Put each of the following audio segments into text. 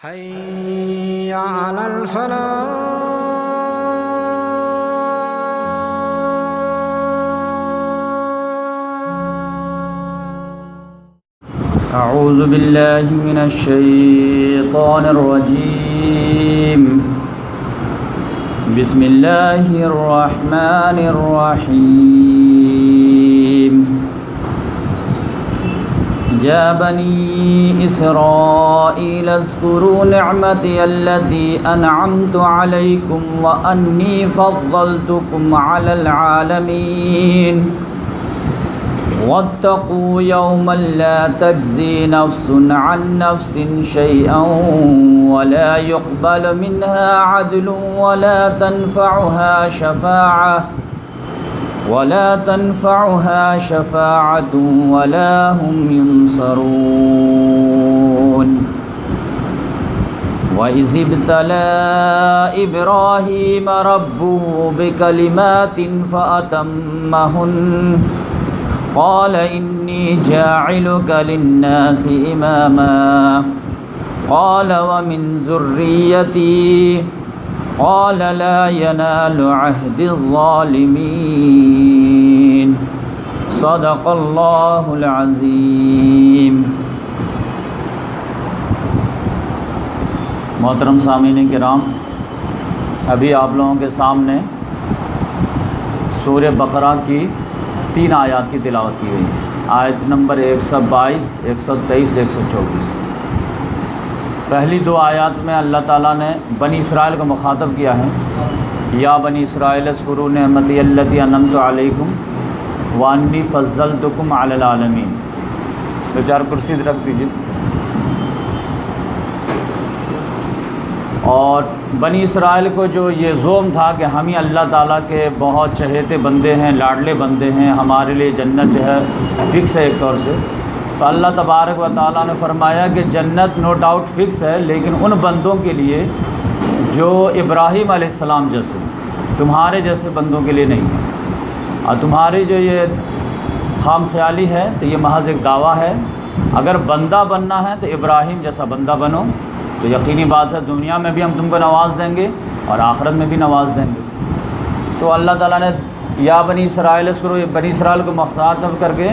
حي على الفلاح. أعوذ بالله من الشيطان الرجيم. بسم الله الرحمن الرحيم. يا بني إسرائيل اذكروا نعمتي التي أنعمت عليكم وأني فضلتكم على العالمين واتقوا يوما لا تجزي نفس عن نفس شيئا ولا يقبل منها عدل ولا تنفعها شفاعة ولا هم ينصرون. وإذ ابتلى إبراهيم ربه بكلمات فأتمهن قال إني جاعلك للناس إماما قال ومن ذريتي قال لا ينال عهد الظالمين. صدق اللہ العظیم. محترم سامعین کرام، ابھی آپ لوگوں کے سامنے سورہ بقرہ کی 3 آیات کی تلاوت کی گئی. آیت نمبر 122، 123، 124. پہلی 2 آیات میں اللہ تعالیٰ نے بنی اسرائیل کو مخاطب کیا ہے. یا بنی اسرائیل اذکروا نعمتی التی انعمت علیکم وانی فضلتکم علی العالمین. 2-4 کرسی رکھ دیجیے. اور بنی اسرائیل کو جو یہ زوم تھا کہ ہم ہی اللہ تعالیٰ کے بہت چہیتے بندے ہیں، لاڈلے بندے ہیں، ہمارے لیے جنت جو ہے فکس ہے ایک طور سے. تو اللہ تبارک و تعالیٰ نے فرمایا کہ جنت نو ڈاؤٹ فکس ہے، لیکن ان بندوں کے لیے جو ابراہیم علیہ السلام جیسے، تمہارے جیسے بندوں کے لیے نہیں ہے. اور تمہاری جو یہ خام خیالی ہے تو یہ محض ایک دعویٰ ہے. اگر بندہ بننا ہے تو ابراہیم جیسا بندہ بنو، تو یقینی بات ہے دنیا میں بھی ہم تم کو نواز دیں گے اور آخرت میں بھی نواز دیں گے. تو اللہ تعالیٰ نے یا بنی اسرائیل اذکروا، بنی اسرائیل کو مخاطب کر کے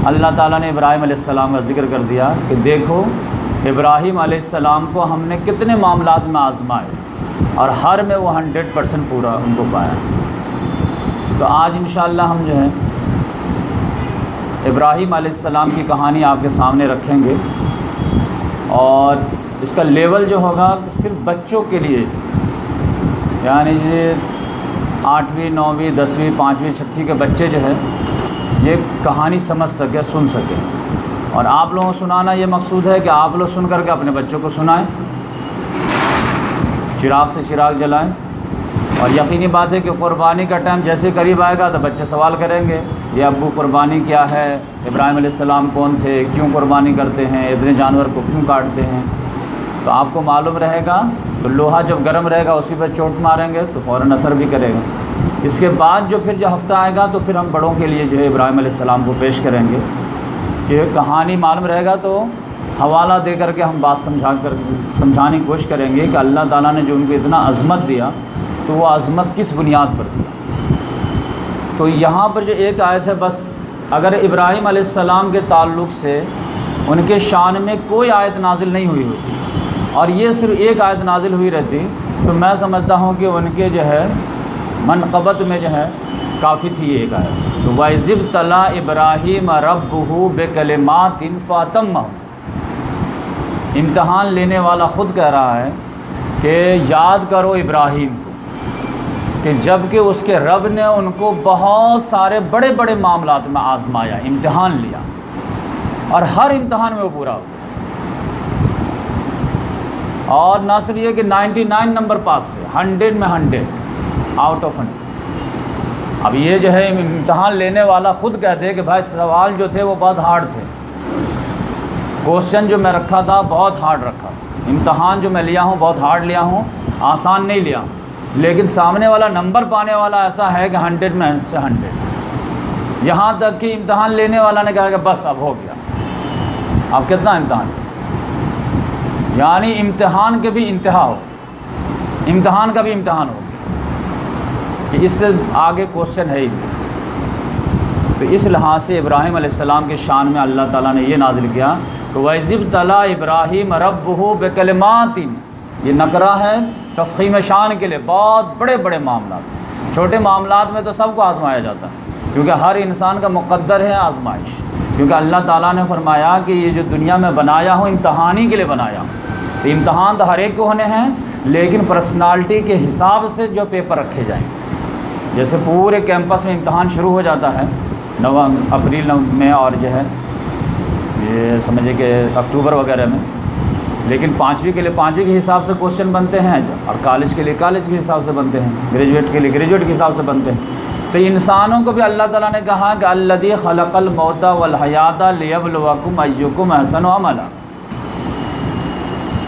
اللہ تعالیٰ نے ابراہیم علیہ السلام کا ذکر کر دیا کہ دیکھو ابراہیم علیہ السلام کو ہم نے کتنے معاملات میں آزمائے اور ہر میں وہ 100% پورا ان کو پایا. تو آج انشاءاللہ ہم جو ہے ابراہیم علیہ السلام کی کہانی آپ کے سامنے رکھیں گے، اور اس کا لیول جو ہوگا صرف بچوں کے لیے، یعنی یہ 8ویں 9ویں 10ویں 5ویں 6ویں کے بچے جو ہے یہ کہانی سمجھ سکے، سن سکے. اور آپ لوگوں کو سنانا یہ مقصود ہے کہ آپ لوگ سن کر کے اپنے بچوں کو سنائیں، چراغ سے چراغ جلائیں. اور یقینی بات ہے کہ قربانی کا ٹائم جیسے قریب آئے گا تو بچے سوال کریں گے یہ ابو قربانی کیا ہے، ابراہیم علیہ السلام کون تھے، کیوں قربانی کرتے ہیں، اتنے جانور کو کیوں کاٹتے ہیں. تو آپ کو معلوم رہے گا تو لوہا جب گرم رہے گا اسی پہ چوٹ ماریں گے تو فوراً اثر بھی کرے گا. اس کے بعد جو ہفتہ آئے گا تو پھر ہم بڑوں کے لیے جو ہے ابراہیم علیہ السلام کو پیش کریں گے. یہ کہانی معلوم رہے گا تو حوالہ دے کر کے ہم بات سمجھانے کی کوشش کریں گے کہ اللہ تعالیٰ نے جو ان کو اتنا عظمت دیا تو وہ عظمت کس بنیاد پر دیا. تو یہاں پر جو ایک آیت ہے بس، اگر ابراہیم علیہ السلام کے تعلق سے ان کے شان میں کوئی آیت نازل نہیں ہوئی ہوتی اور یہ صرف ایک آیت نازل ہوئی رہتی تو میں سمجھتا ہوں کہ ان کے جو ہے منقبت میں جو ہے کافی تھی ایک آیت. تو وَإِذِ ابْتَلَىٰ إِبْرَاهِيمَ رَبُّهُ بِكَلِمَاتٍ فَأَتَمَّهُنَّ. امتحان لینے والا خود کہہ رہا ہے کہ یاد کرو ابراہیم کو کہ جب کہ اس کے رب نے ان کو بہت سارے بڑے بڑے معاملات میں آزمایا، امتحان لیا، اور ہر امتحان میں وہ پورا ہو. اور نہ صرف یہ کہ 99 نمبر پاس سے 100 میں 100 آؤٹ آف 100. اب یہ جو ہے امتحان لینے والا خود کہتے ہیں کہ بھائی سوال جو تھے وہ بہت ہارڈ تھے، کوشچن جو میں رکھا تھا بہت ہارڈ رکھا، امتحان جو میں لیا ہوں بہت ہارڈ لیا ہوں، آسان نہیں لیا ہوں. لیکن سامنے والا نمبر پانے والا ایسا ہے کہ 100 میں سے 100. یہاں تک کہ امتحان لینے والا نے کہا کہ بس اب ہو گیا. اب کتنا امتحان؟ یعنی امتحان کے بھی انتہا ہو، امتحان کا بھی امتحان ہو کہ اس سے آگے کوشچن ہے ہی نہیں۔ تو اس لحاظ سے ابراہیم علیہ السلام کے شان میں اللہ تعالیٰ نے یہ نازل کیا کہ وَإِذِ ابْتَلَىٰ إِبْرَاهِيمَ رَبُّهُ بِكَلِمَاتٍ، یہ نکرہ ہے تفخیم شان کے لیے، بہت بڑے بڑے معاملات، چھوٹے معاملات میں تو سب کو آزمایا جاتا ہے کیونکہ ہر انسان کا مقدر ہے آزمائش، کیونکہ اللہ تعالیٰ نے فرمایا کہ یہ جو دنیا میں بنایا ہوں امتحانی کے لیے بنایا ہوں۔ تو امتحان تو ہر ایک کو ہونے ہیں، لیکن پرسنالٹی کے حساب سے جو پیپر رکھے جائیں، جیسے پورے کیمپس میں امتحان شروع ہو جاتا ہے اپریل میں اور جو ہے یہ سمجھے کہ اکتوبر وغیرہ میں، لیکن پانچویں کے لیے پانچویں کے حساب سے کوشچن بنتے ہیں اور کالج کے لیے کالج کے حساب سے بنتے ہیں، گریجویٹ کے لیے گریجویٹ کے حساب سے بنتے ہیں۔ تو انسانوں کو بھی اللہ تعالیٰ نے کہا کہ الذی خلق الموت والحیات لیبلوکم ایکم احسن عملا،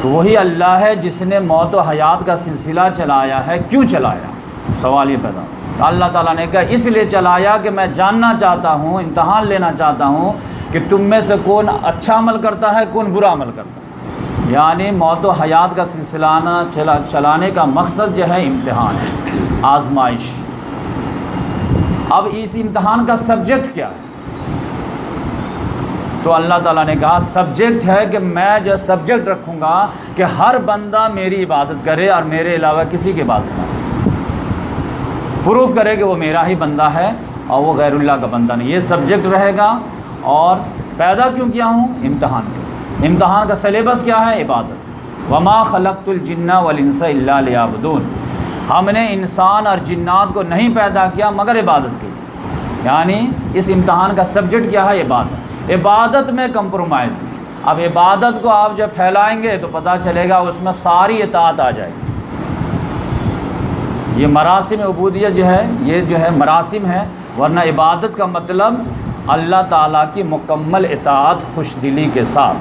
تو وہی اللہ ہے جس نے موت و حیات کا سلسلہ چلایا ہے۔ کیوں چلایا؟ سوال یہ پیدا ہو۔ اللہ تعالیٰ نے کہا اس لیے چلایا کہ میں جاننا چاہتا ہوں، امتحان لینا چاہتا ہوں کہ تم میں سے کون اچھا عمل کرتا ہے، کون برا عمل کرتا ہے۔ یعنی موت و حیات کا سلسلہ چلانے کا مقصد جو ہے امتحان ہے، آزمائش۔ اب اس امتحان کا سبجیکٹ کیا ہے؟ تو اللہ تعالیٰ نے کہا سبجیکٹ ہے کہ میں جو سبجیکٹ رکھوں گا کہ ہر بندہ میری عبادت کرے اور میرے علاوہ کسی کی عبادت نہ کرے، پروف کرے کہ وہ میرا ہی بندہ ہے اور وہ غیر اللہ کا بندہ نہیں۔ یہ سبجیکٹ رہے گا۔ اور پیدا کیوں کیا ہوں؟ امتحان کے۔ امتحان کا سلیبس کیا ہے؟ عبادت۔ وما خلقت الجن والانس الا لیعبدون، ہم نے انسان اور جنات کو نہیں پیدا کیا مگر عبادت کے لیے۔ یعنی اس امتحان کا سبجیکٹ کیا ہے؟ عبادت۔ عبادت میں کمپرومائز نہیں۔ اب عبادت کو آپ جب پھیلائیں گے تو پتہ چلے گا اس میں ساری اطاعت آ جائے گی۔ یہ مراسم عبودیت جو ہے، یہ جو ہے مراسم ہے، ورنہ عبادت کا مطلب اللہ تعالیٰ کی مکمل اطاعت خوش دلی کے ساتھ۔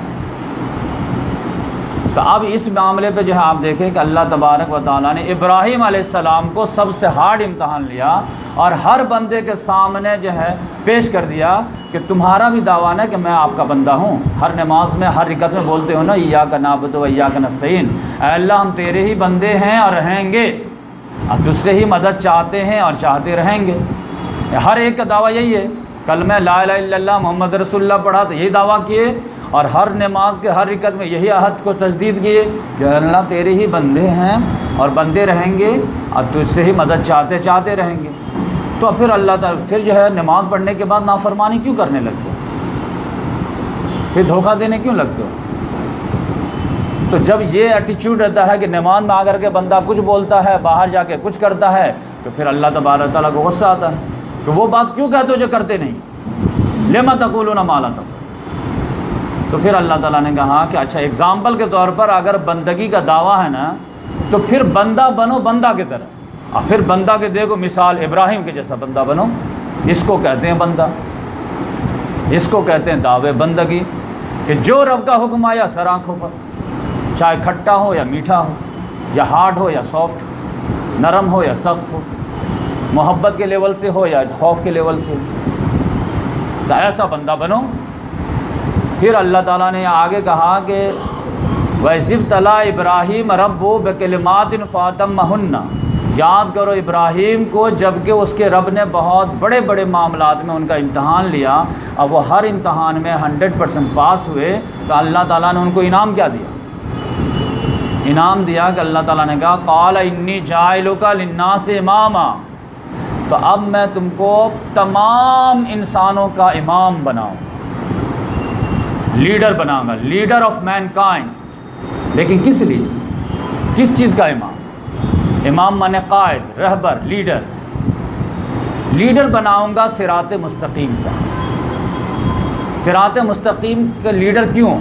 تو اب اس معاملے پہ جو ہے آپ دیکھیں کہ اللہ تبارک و تعالیٰ نے ابراہیم علیہ السلام کو سب سے ہارڈ امتحان لیا اور ہر بندے کے سامنے جو ہے پیش کر دیا کہ تمہارا بھی دعویٰ ہے کہ میں آپ کا بندہ ہوں۔ ہر نماز میں ہر رکعت میں بولتے ہو نا ایاک نعبد و ایاک نستعین، اے اللہ ہم تیرے ہی بندے ہیں اور رہیں گے، اور تجھ سے ہی مدد چاہتے ہیں اور چاہتے رہیں گے۔ ہر ایک کا دعویٰ یہی ہے۔ کلمہ لا الہ الا اللہ محمد رسول اللہ پڑھا تو یہی دعویٰ کیے، اور ہر نماز کے ہر رکعت میں یہی عہد کو تجدید کیے کہ اللہ تیرے ہی بندے ہیں اور بندے رہیں گے اور تجھ سے ہی مدد چاہتے رہیں گے۔ تو پھر اللہ تعالیٰ پھر جو ہے نماز پڑھنے کے بعد نافرمانی کیوں کرنے لگتے ہو؟ پھر دھوکہ دینے کیوں لگتے ہو؟ تو جب یہ ایٹیچیوڈ رہتا ہے کہ نماز میں آ کر کے بندہ کچھ بولتا ہے، باہر جا کے کچھ کرتا ہے، تو پھر اللہ تبارک تعالیٰ کو غصہ آتا ہے کہ وہ بات کیوں کہتے ہو جو کرتے نہیں، لما تقولون ما لا تفعلون۔ تو پھر اللہ تعالیٰ نے کہا کہ اچھا ایگزامپل کے طور پر اگر بندگی کا دعویٰ ہے نا تو پھر بندہ بنو بندہ کی طرح، اور پھر بندہ کے دیکھو مثال ابراہیم کے جیسا بندہ بنو۔ اس کو کہتے ہیں بندہ، اس کو کہتے ہیں دعوے بندگی، کہ جو رب کا حکم آیا سر آنکھوں پر، چاہے کھٹا ہو یا میٹھا ہو، یا ہارڈ ہو یا سافٹ ہو، نرم ہو یا سخت ہو، محبت کے لیول سے ہو یا خوف کے لیول سے، تو ایسا بندہ بنو۔ پھر اللہ تعالیٰ نے آگے کہا کہ وَإِذِ ابْتَلَىٰ إِبْرَاهِيمَ رَبُّهُ بِكَلِمَاتٍ فَأَتَمَّهُنَّ، یاد کرو ابراہیم کو جب کہ اس کے رب نے بہت بڑے بڑے معاملات میں ان کا امتحان لیا، اور وہ ہر امتحان میں 100% پاس ہوئے، تو اللہ تعالیٰ نے ان کو انعام کیا دیا؟ انعام دیا کہ اللہ تعالیٰ نے کہا قَالَ إِنِّي جَاعِلُكَ لِلنَّاسِ إِمَامًا، تو اب میں تم کو تمام انسانوں کا امام بناؤں، لیڈر بناؤں گا، لیڈر آف مین کائنڈ۔ لیکن کس لیے؟ کس چیز کا امام؟ امام مانے قائد، رہبر، لیڈر۔ لیڈر بناؤں گا صراط مستقیم کا۔ صراط مستقیم کا لیڈر کیوں؟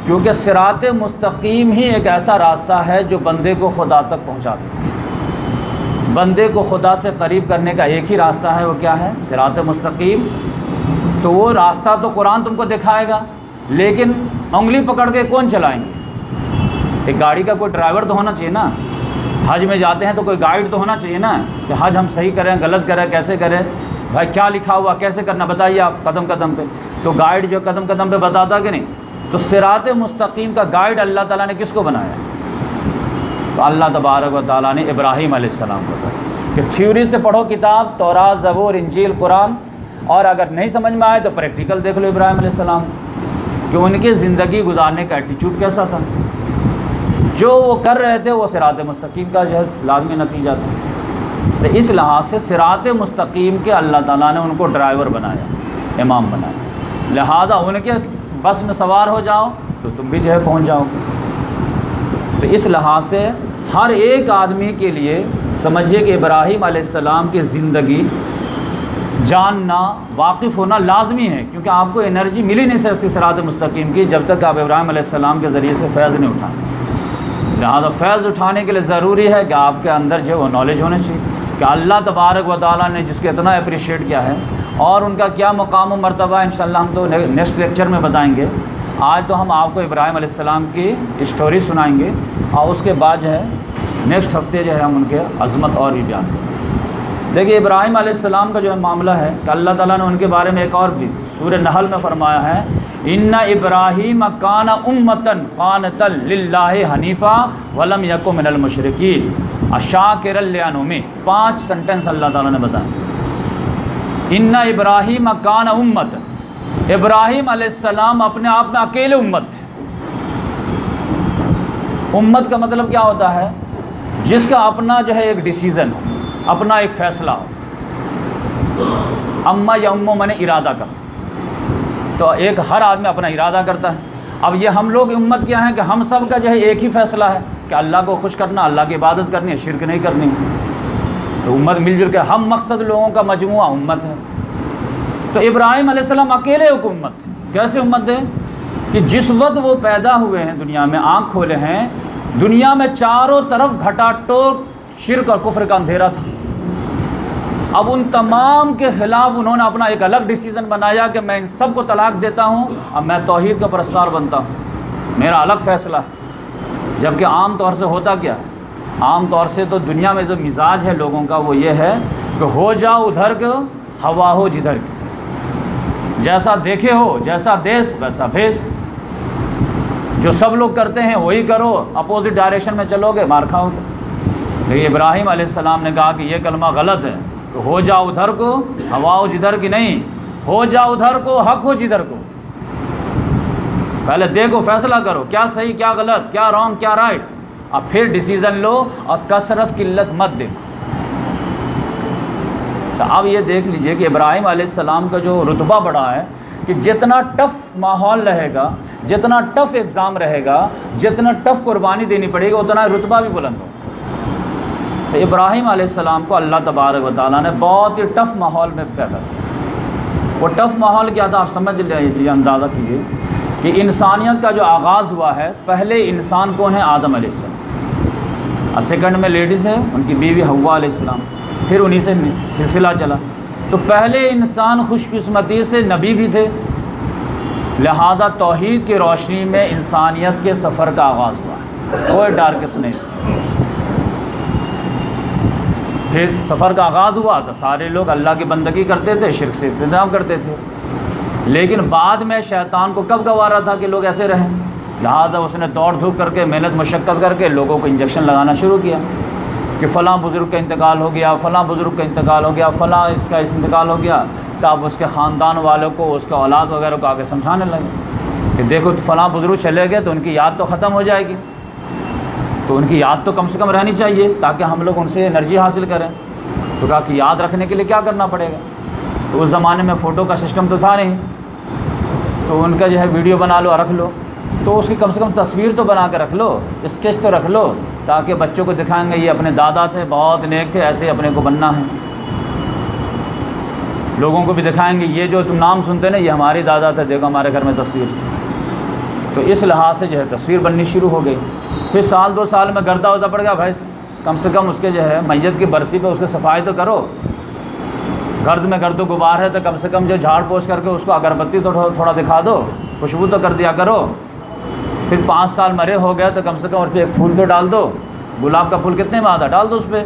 کیونکہ صراط مستقیم ہی ایک ایسا راستہ ہے جو بندے کو خدا تک پہنچاتا ہے۔ بندے کو خدا سے قریب کرنے کا ایک ہی راستہ ہے، وہ کیا ہے؟ صراط مستقیم۔ تو وہ راستہ تو قرآن تم کو دکھائے گا، لیکن انگلی پکڑ کے کون چلائیں گے؟ ایک گاڑی کا کوئی ڈرائیور تو ہونا چاہیے نا۔ حج میں جاتے ہیں تو کوئی گائیڈ تو ہونا چاہیے نا کہ حج ہم صحیح کریں، غلط کریں، کیسے کریں، بھائی کیا لکھا ہوا، کیسے کرنا بتائیے آپ قدم قدم پہ۔ تو گائیڈ جو قدم قدم پہ بتاتا کہ نہیں، تو صراط مستقیم کا گائیڈ اللہ تعالیٰ نے کس کو بنایا؟ تو اللہ تبارک و تعالیٰ نے ابراہیم علیہ السلام کو بنایا کہ تھیوری سے پڑھو کتاب تورات، زبور، انجیل، قرآن، اور اگر نہیں سمجھ میں آئے تو پریکٹیکل دیکھ لو ابراہیم علیہ السلام کہ ان کی زندگی گزارنے کا ایٹیچیوڈ کیسا تھا. جو وہ کر رہے تھے وہ صراط مستقیم کا جو ہے لازمی نتیجہ تھا. تو اس لحاظ سے صراط مستقیم کے اللہ تعالیٰ نے ان کو ڈرائیور بنایا، امام بنایا، لہذا ان کے بس میں سوار ہو جاؤ تو تم بھی جو ہے پہنچ جاؤ. تو اس لحاظ سے ہر ایک آدمی کے لیے سمجھیے کہ ابراہیم علیہ السلام کی زندگی جاننا، واقف ہونا لازمی ہے، کیونکہ آپ کو انرجی مل ہی نہیں سکتی صراط مستقیم کی جب تک آپ ابراہیم علیہ السلام کے ذریعے سے فیض نہیں اٹھائیں. لہٰذا فیض اٹھانے کے لیے ضروری ہے کہ آپ کے اندر جو ہے وہ نالج ہونا چاہیے کہ اللہ تبارک و تعالیٰ نے جس کو اتنا اپریشیٹ کیا ہے اور ان کا کیا مقام و مرتبہ ہے، انشاءاللہ ہم تو نیکسٹ لیکچر میں بتائیں گے. آج تو ہم آپ کو ابراہیم علیہ السلام کی اسٹوری سنائیں گے اور اس کے بعد جو ہے نیکسٹ ہفتے جو ہے ہم ان کے عظمت اور بھی بیان کریں. دیکھیے ابراہیم علیہ السلام کا جو ہے معاملہ ہے کہ اللہ تعالیٰ نے ان کے بارے میں ایک اور بھی سورہ نحل میں فرمایا ہے، ان ابراہیم کان امۃ قانتا للہ حنیفا ولم یک من المشرکین شاکرا لانعمہ. 5 سنٹنس اللہ تعالیٰ نے بتایا. ان ابراہیم کان امۃ، ابراہیم علیہ السلام اپنے آپ میں اکیلے امت تھے. امت کا مطلب کیا ہوتا ہے؟ جس کا اپنا جو ہے ایک ڈیسیزن ہو، اپنا ایک فیصلہ ہو. اما یا امو میں نے ارادہ کر، تو ایک ہر آدمی اپنا ارادہ کرتا ہے. اب یہ ہم لوگ امت کیا ہیں کہ ہم سب کا جو ہے ایک ہی فیصلہ ہے کہ اللہ کو خوش کرنا، اللہ کی عبادت کرنی ہے، شرک نہیں کرنی. تو امت مل جل کے ہم مقصد لوگوں کا مجموعہ امت ہے. تو ابراہیم علیہ السلام اکیلے ایک امت تھے. کیسے امت ہے کہ جس وقت وہ پیدا ہوئے ہیں دنیا میں، آنکھ کھولے ہیں، دنیا میں چاروں طرف گھٹا ٹوک شرک اور کفر کا اندھیرا تھا. اب ان تمام کے خلاف انہوں نے اپنا ایک الگ ڈیسیزن بنایا کہ میں ان سب کو طلاق دیتا ہوں، اب میں توحید کا پرستار بنتا ہوں، میرا الگ فیصلہ ہے. جبکہ عام طور سے ہوتا کیا ہے؟ عام طور سے تو دنیا میں جو مزاج ہے لوگوں کا وہ یہ ہے کہ ہو جاؤ ادھر کے، ہوا ہو جدھر کی، جیسا دیکھے ہو، جیسا دیس ویسا بھیس. جو سب لوگ کرتے ہیں وہی کرو، اپوزٹ ڈائریکشن میں چلو گے مار کھاؤ گے. لیکن ابراہیم علیہ السلام نے کہا کہ یہ کلمہ غلط ہے کہ ہو جاؤ ادھر کو، ہوا ہو جدھر کی نہیں، ہو جاؤ ادھر کو، حق ہو جدھر کو. پہلے دیکھو، فیصلہ کرو کیا صحیح کیا غلط، کیا رانگ کیا رائٹ، اب پھر ڈیسیزن لو اور کثرت قلت مت دیکھو. تو اب یہ دیکھ لیجئے کہ ابراہیم علیہ السلام کا جو رتبہ بڑھا ہے کہ جتنا ٹف ماحول رہے گا، جتنا ٹف ایگزام رہے گا، جتنا ٹف قربانی دینی پڑے گی، اتنا رتبہ بھی بلند ہوگا. تو ابراہیم علیہ السلام کو اللہ تبارک و تعالیٰ نے بہت ہی ٹف ماحول میں پیدا کیا. وہ ٹف ماحول کیا تھا آپ سمجھ لیجیے، اندازہ کیجیے کہ انسانیت کا جو آغاز ہوا ہے، پہلے انسان کون ہے؟ آدم علیہ السلام، اور سیکنڈ میں لیڈیز ہے ان کی بیوی حوا علیہ السلام، پھر انہی سے سلسلہ چلا. تو پہلے انسان خوش قسمتی سے نبی بھی تھے، لہذا توحید کی روشنی میں انسانیت کے سفر کا آغاز ہوا ہے، کوئی ڈارکس نہیں. پھر سفر کا آغاز ہوا تو سارے لوگ اللہ کی بندگی کرتے تھے، شرک سے اجتناب کرتے تھے. لیکن بعد میں شیطان کو کب گوارا تھا کہ لوگ ایسے رہیں، لہذا اس نے دوڑ دھوپ کر کے، محنت مشقت کر کے لوگوں کو انجیکشن لگانا شروع کیا کہ فلاں بزرگ کا انتقال ہو گیا، فلاں بزرگ کا انتقال ہو گیا، فلاں اس کا انتقال ہو گیا. تب اس کے خاندان والوں کو، اس کے اولاد وغیرہ کو آگے سمجھانے لگے کہ دیکھو فلاں بزرگ چلے گئے تو ان کی یاد تو ختم ہو جائے گی، تو ان کی یاد تو کم سے کم رہنی چاہیے تاکہ ہم لوگ ان سے انرجی حاصل کریں. تو کہا کہ یاد رکھنے کے لیے کیا کرنا پڑے گا؟ تو اس زمانے میں فوٹو کا سسٹم تو تھا نہیں، تو ان کا جو ہے ویڈیو بنا لو اور رکھ لو. تو اس کی کم سے کم تصویر تو بنا کے رکھ لو، اسکیچ تو رکھ لو، تاکہ بچوں کو دکھائیں گے یہ اپنے دادا تھے، بہت نیک تھے، ایسے اپنے کو بننا ہے. لوگوں کو بھی دکھائیں گے یہ جو تم نام سنتے نا یہ ہمارے دادا تھے، دیکھو ہمارے گھر میں تصویر تھی. تو اس لحاظ سے جو ہے تصویر بننی شروع ہو گئی. پھر سال 2 سال میں گردہ ہوتا پڑ گیا، بھائی کم سے کم اس کے جو ہے میت کی برسی پہ اس کی صفائی تو کرو، گرد میں گرد و غبار ہے تو کم سے کم جو جھاڑ پوچھ کر کے اس کو اگربتی تو تھوڑا دکھا دو، خوشبو تو کر دیا کرو. پھر 5 سال مرے ہو گیا تو کم سے کم اس پہ ایک پھول تو ڈال دو، گلاب کا پھول کتنے میں آتا ڈال دو اس پہ.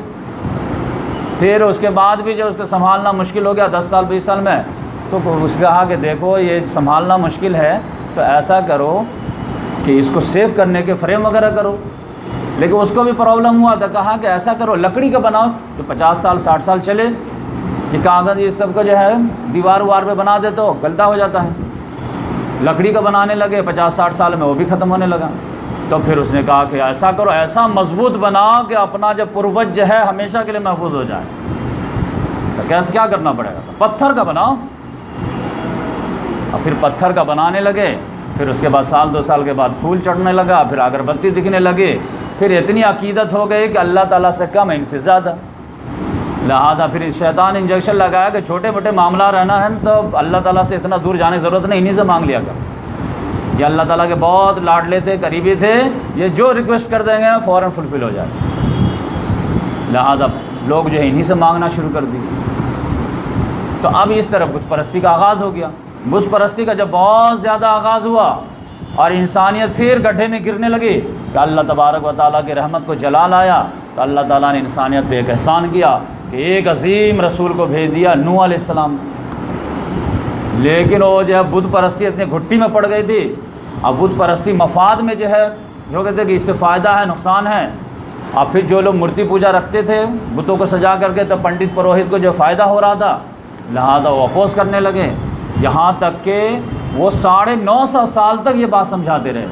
پھر اس کے بعد بھی جو اس کو سنبھالنا مشکل ہو گیا 10 سال 20 سال میں، تو اس کہا کہ دیکھو یہ سنبھالنا مشکل ہے تو ایسا کرو کہ اس کو سیف کرنے کے فریم وغیرہ کرو، لیکن اس کو بھی پرابلم ہوا تھا، کہا کہ ایسا کرو لکڑی کا بناؤ جو 50 سال 60 سال چلے، یہ کاغذ یہ سب کا جو ہے دیوار وار پہ بنا دے تو گلتا ہو جاتا ہے، لکڑی کا بنانے لگے 50-60 سال میں وہ بھی ختم ہونے لگا۔ تو پھر اس نے کہا کہ ایسا کرو، ایسا مضبوط بناؤ کہ اپنا جو پروج ہے ہمیشہ کے لیے محفوظ ہو جائے۔ تو کیسے کیا کرنا پڑے گا؟ پتھر کا بناؤ، اور پھر پتھر کا بنانے لگے، پھر اس کے بعد سال 2 سال کے بعد پھول چڑھنے لگا، پھر اگربتی دکھنے لگے، پھر اتنی عقیدت ہو گئی کہ اللہ تعالیٰ سے کم ہے ان سے زیادہ، لہذا پھر شیطان انجیکشن لگایا کہ چھوٹے موٹے معاملہ رہنا ہے تو اللہ تعالیٰ سے اتنا دور جانے کی ضرورت نہیں، انہیں سے مانگ لیا کر۔ یہ اللہ تعالیٰ کے بہت لاڈلے تھے، قریبی تھے، یہ جو ریکویسٹ کر دیں گے فوراً فلفل ہو جائے، لہذا لوگ جو ہے انہیں سے مانگنا شروع کر دیے۔ تو اب اس طرح بت پرستی کا آغاز ہو گیا۔ بت پرستی کا جب بہت زیادہ آغاز ہوا اور انسانیت پھر گڈھے میں گرنے لگی کہ اللہ تبارک و تعالیٰ کی رحمت کو جلال آیا، تو اللہ تعالیٰ نے انسانیت پہ ایک احسان کیا کہ ایک عظیم رسول کو بھیج دیا، نوح علیہ السلام۔ لیکن وہ جو ہے بت پرستی اتنی گھٹی میں پڑ گئی تھی، اب بت پرستی مفاد میں جو ہے جو کہتے ہیں کہ اس سے فائدہ ہے نقصان ہے، اور پھر جو لوگ مورتی پوجا رکھتے تھے بتوں کو سجا کر کے، تو پنڈت پروہت کو جو فائدہ ہو رہا تھا لہذا وہ اپوز کرنے لگے، یہاں تک کہ وہ 950 سال تک یہ بات سمجھاتے رہے،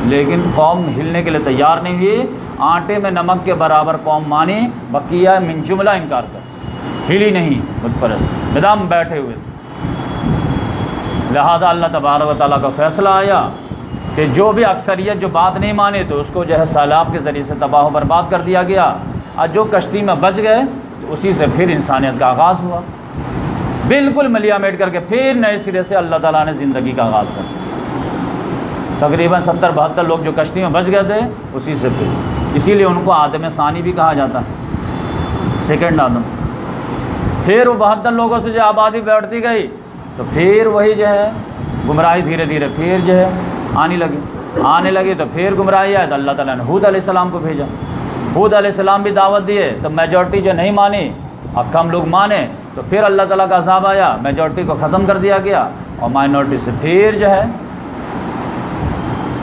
لیکن قوم ہلنے کے لیے تیار نہیں ہوئی، آٹے میں نمک کے برابر قوم مانی، بقیہ من جملہ انکار کر، ہلی نہیں بت پرست، بدام بیٹھے ہوئے۔ لہذا اللہ تبارک و تعالیٰ کا فیصلہ آیا کہ جو بھی اکثریت جو بات نہیں مانے تو اس کو جو ہے سیلاب کے ذریعے سے تباہ و برباد کر دیا گیا، اور جو کشتی میں بچ گئے تو اسی سے پھر انسانیت کا آغاز ہوا، بالکل ملیا میٹ کر کے پھر نئے سرے سے اللہ تعالیٰ نے زندگی کا آغاز کر دیا۔ تقریباً 70-72 لوگ جو کشتی میں بچ گئے تھے اسی سے پھر، اسی لیے ان کو آدم ثانی بھی کہا جاتا ہے، سیکنڈ آدم۔ پھر وہ 72 لوگوں سے جو آبادی بیٹھتی گئی تو پھر وہی جو ہے گمراہی دھیرے دھیرے پھر جو ہے آنے لگی، تو پھر گمراہی آئی تو اللہ تعالیٰ نے ہود علیہ السلام کو بھیجا۔ ہود علیہ السلام بھی دعوت دیے تو میجورٹی جو نہیں مانی اور کم لوگ مانے، تو پھر اللہ تعالیٰ کا عذاب آیا، میجورٹی کو ختم کر دیا گیا، اور مائنورٹی سے پھر جو ہے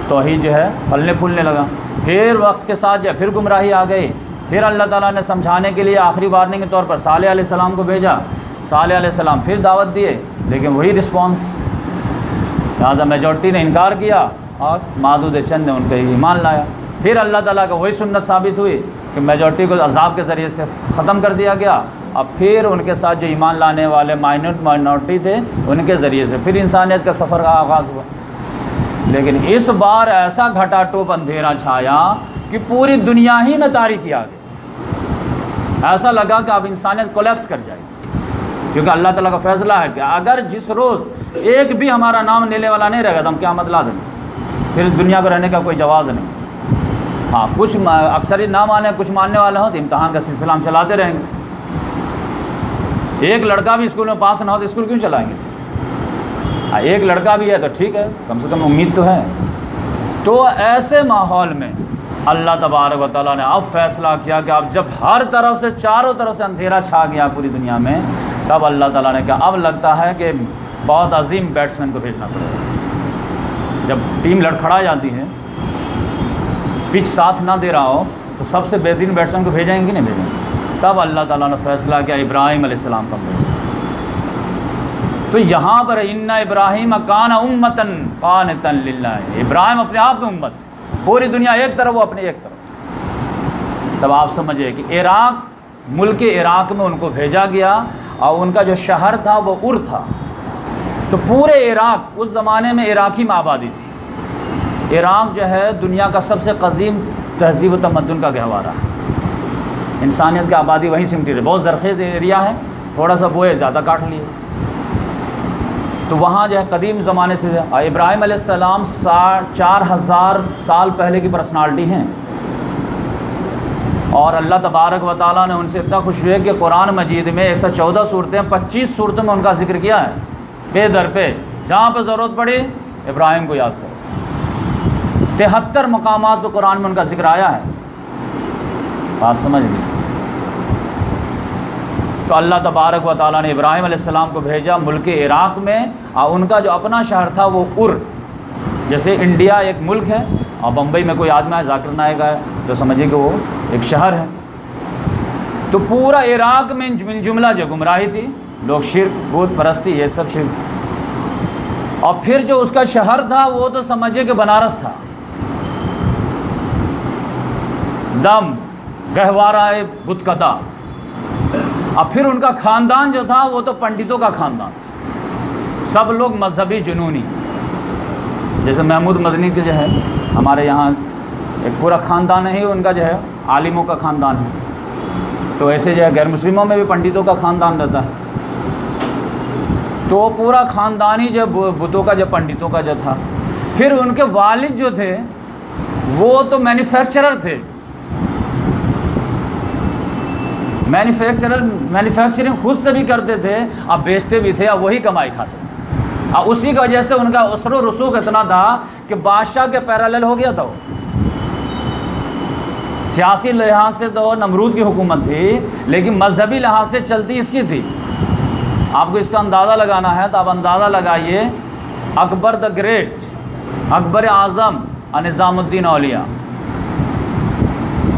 توحید جو ہے پھلنے پھولنے لگا۔ پھر وقت کے ساتھ جو ہے پھر گمراہی آ گئی، پھر اللہ تعالیٰ نے سمجھانے کے لیے آخری وارننگ کے طور پر صالح علیہ السلام کو بھیجا، صالح علیہ السلام پھر دعوت دیے، لیکن وہی رسپانس، لہٰذا میجورٹی نے انکار کیا اور معدود چند نے ان کا ایمان لایا۔ پھر اللہ تعالیٰ کا وہی سنت ثابت ہوئی کہ میجورٹی کو عذاب کے ذریعے سے ختم کر دیا گیا، اور پھر ان کے ساتھ جو ایمان لانے والے مائنورٹی تھے ان کے ذریعے سے پھر انسانیت کا سفر کا آغاز ہوا۔ لیکن اس بار ایسا گھٹا ٹوپ اندھیرا چھایا کہ پوری دنیا ہی میں تاریکی آ گئی، ایسا لگا کہ اب انسانیت کولیپس کر جائے گی، کیونکہ اللہ تعالیٰ کا فیصلہ ہے کہ اگر جس روز ایک بھی ہمارا نام لینے والا نہیں رہے گا تو ہم قیامت لا دیں گے، پھر دنیا کو رہنے کا کوئی جواز نہیں۔ ہاں کچھ اکثر نہ مانے، کچھ ماننے والے ہوں تو امتحان کا سلسلہ ہم چلاتے رہیں گے۔ ایک لڑکا بھی اسکول میں پاس نہ ہو تو اسکول کیوں چلائیں گے؟ ایک لڑکا بھی ہے تو ٹھیک ہے، کم سے کم امید تو ہے۔ تو ایسے ماحول میں اللہ تبارک و تعالیٰ نے اب فیصلہ کیا کہ اب جب ہر طرف سے چاروں طرف سے اندھیرا چھا گیا پوری دنیا میں، تب اللہ تعالیٰ نے کہا اب لگتا ہے کہ بہت عظیم بیٹسمین کو بھیجنا پڑے گا۔ جب ٹیم لڑکھڑا جاتی ہے، پچ ساتھ نہ دے رہا ہو تو سب سے بہترین بیٹسمین کو بھیجیں گے کہ نہیں بھیجیں گے؟ تب اللہ تعالیٰ نے فیصلہ کیا ابراہیم علیہ السلام کا بھیجا۔ تو یہاں پر ان ابراہیم کان امتن قانتا للہ، ابراہیم اپنے آپ میں امت، پوری دنیا ایک طرف وہ اپنی ایک طرف۔ تب آپ سمجھے کہ عراق، ملک عراق میں ان کو بھیجا گیا، اور ان کا جو شہر تھا وہ ار تھا، تو پورے عراق اس زمانے میں عراقی میں آبادی تھی۔ عراق جو ہے دنیا کا سب سے قدیم تہذیب و تمدن کا گہوارہ ہے، انسانیت کی آبادی وہیں سمٹی رہی، بہت زرخیز ایریا ہے، تھوڑا سا بوئے زیادہ کاٹ لیے، تو وہاں جو ہے قدیم زمانے سے ابراہیم علیہ السلام 4000 سال پہلے کی پرسنالٹی ہیں، اور اللہ تبارک و تعالیٰ نے ان سے اتنا خوش ہوئے کہ قرآن مجید میں 114 صورتیں، 25 صورتوں میں ان کا ذکر کیا ہے، پہ در پہ جہاں پہ ضرورت پڑی ابراہیم کو یاد کرو۔ 73 مقامات پہ قرآن میں ان کا ذکر آیا ہے، بات سمجھ گئی؟ تو اللہ تبارک و تعالیٰ نے ابراہیم علیہ السلام کو بھیجا ملک عراق میں، اور ان کا جو اپنا شہر تھا وہ ار، جیسے انڈیا ایک ملک ہے اور بمبئی میں کوئی آدمی ہے ذاکر نائک ہے تو سمجھیے کہ وہ ایک شہر ہے. تو پورا عراق میں من جملہ جو گمراہی تھی، لوگ شرک، بت پرستی، یہ سب شرک. اور پھر جو اس کا شہر تھا وہ تو سمجھیے کہ بنارس تھا، دم گہوارہ بت کتا. اور پھر ان کا خاندان جو تھا وہ تو پنڈتوں کا خاندان، سب لوگ مذہبی جنونی. جیسے محمود مدنی کے جو ہے ہمارے یہاں ایک پورا خاندان ہے، ان کا جو ہے عالموں کا خاندان ہے. تو ایسے جو ہے غیر مسلموں میں بھی پنڈتوں کا خاندان رہتا ہے. تو پورا خاندانی جو بتوں کا جو پنڈتوں کا جو تھا. پھر ان کے والد جو تھے وہ تو مینوفیکچرر تھے، مینوفیکچرنگ خود سے بھی کرتے تھے اور بیچتے بھی تھے اور وہی کمائی کھاتے تھے. اور اسی کی وجہ سے ان کا اسر و رسوخ اتنا تھا کہ بادشاہ کے پیرالل ہو گیا تھا. وہ سیاسی لحاظ سے تو نمرود کی حکومت تھی، لیکن مذہبی لحاظ سے چلتی اس کی تھی. آپ کو اس کا اندازہ لگانا ہے تو آپ اندازہ لگائیے، اکبر دا گریٹ، اکبر اعظم اور نظام الدین اولیاء.